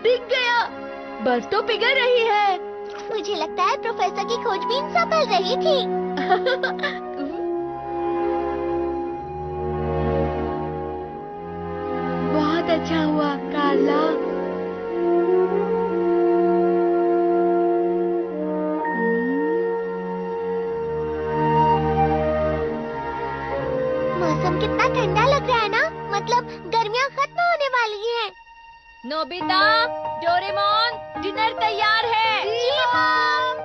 दिख गया, बर्फ तो पिघल रही है। मुझे लगता है प्रोफेसर की खोजबीन सफल रही थी। बहुत अच्छा हुआ कार्ला। मौसम कितना ठंडा लग रहा है ना? मतलब गर्मियाँ खत्म होने वाली हैं। नोबिता, डोरेमोन, डिनर तैयार है। जी मॉम।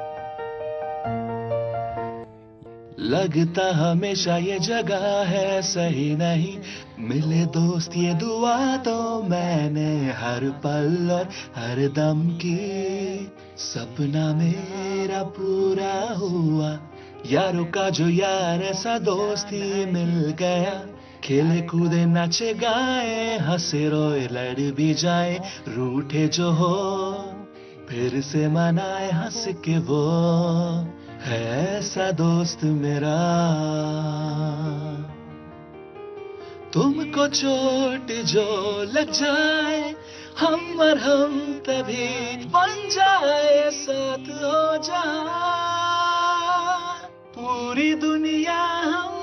लगता हमेशा ये जगह है सही नहीं, मिले दोस्त ये दुआ तो मैंने हर पल और हर दम की। सपना मेरा पूरा हुआ, यारों का जो यार ऐसा दोस्त ही मिल गया। खेले कूदे नाचे गाए, हंसे रोए लड़ भी जाए, रूठे जो हो फिर से मनाए हंस के वो है ऐसा दोस्त मेरा। तुमको चोट जो लग जाए, हम और हम तभी बन जाए, साथ हो जाए, पूरी दुनिया हम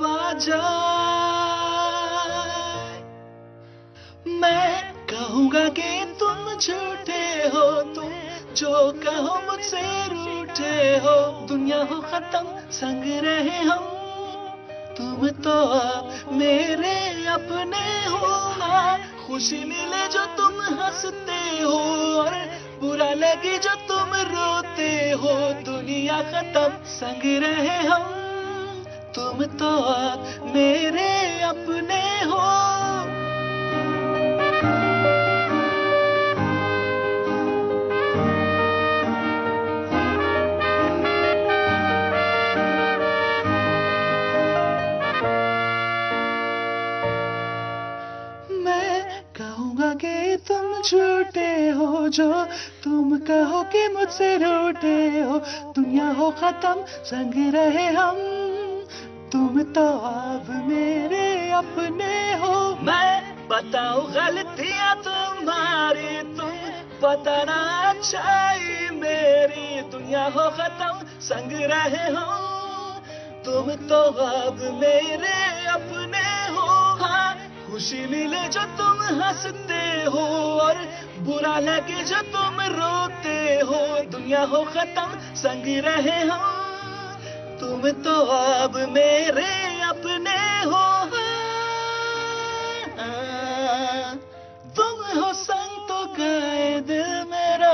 पा जाए। मैं कहूँगा कि तुम झूठे हो, तुम जो कहो मुझसे रूठे हो, दुनिया हो खत्म संग रहे हम, तुम तो अब मेरे अपने हो। हाँ, खुशी मिले जो तुम हंसते हो, और बुरा लगे जो तुम रोते हो, दुनिया खत्म संग रहे हम, तुम तो अब मेरे अपने हो। कहूँगा कि तुम झूठे हो, जो तुम कहो कि मुझसे रूठे हो, दुनिया हो खत्म संग रहे हम, तुम तो अब मेरे अपने हो। मैं बताऊं गलतियां तुम्हारी, तुम बताना अच्छाई मेरी, दुनिया हो खत्म संग रहे हम, तुम तो अब मेरे अपने हो। हाँ, खुशी मिले जो तुम हंसते हो, और बुरा लगे जो तुम रोते हो, दुनिया हो खत्म संग रहे हम, तुम तो अब मेरे अपने हो। तुम हो संग तो गए दिल मेरा,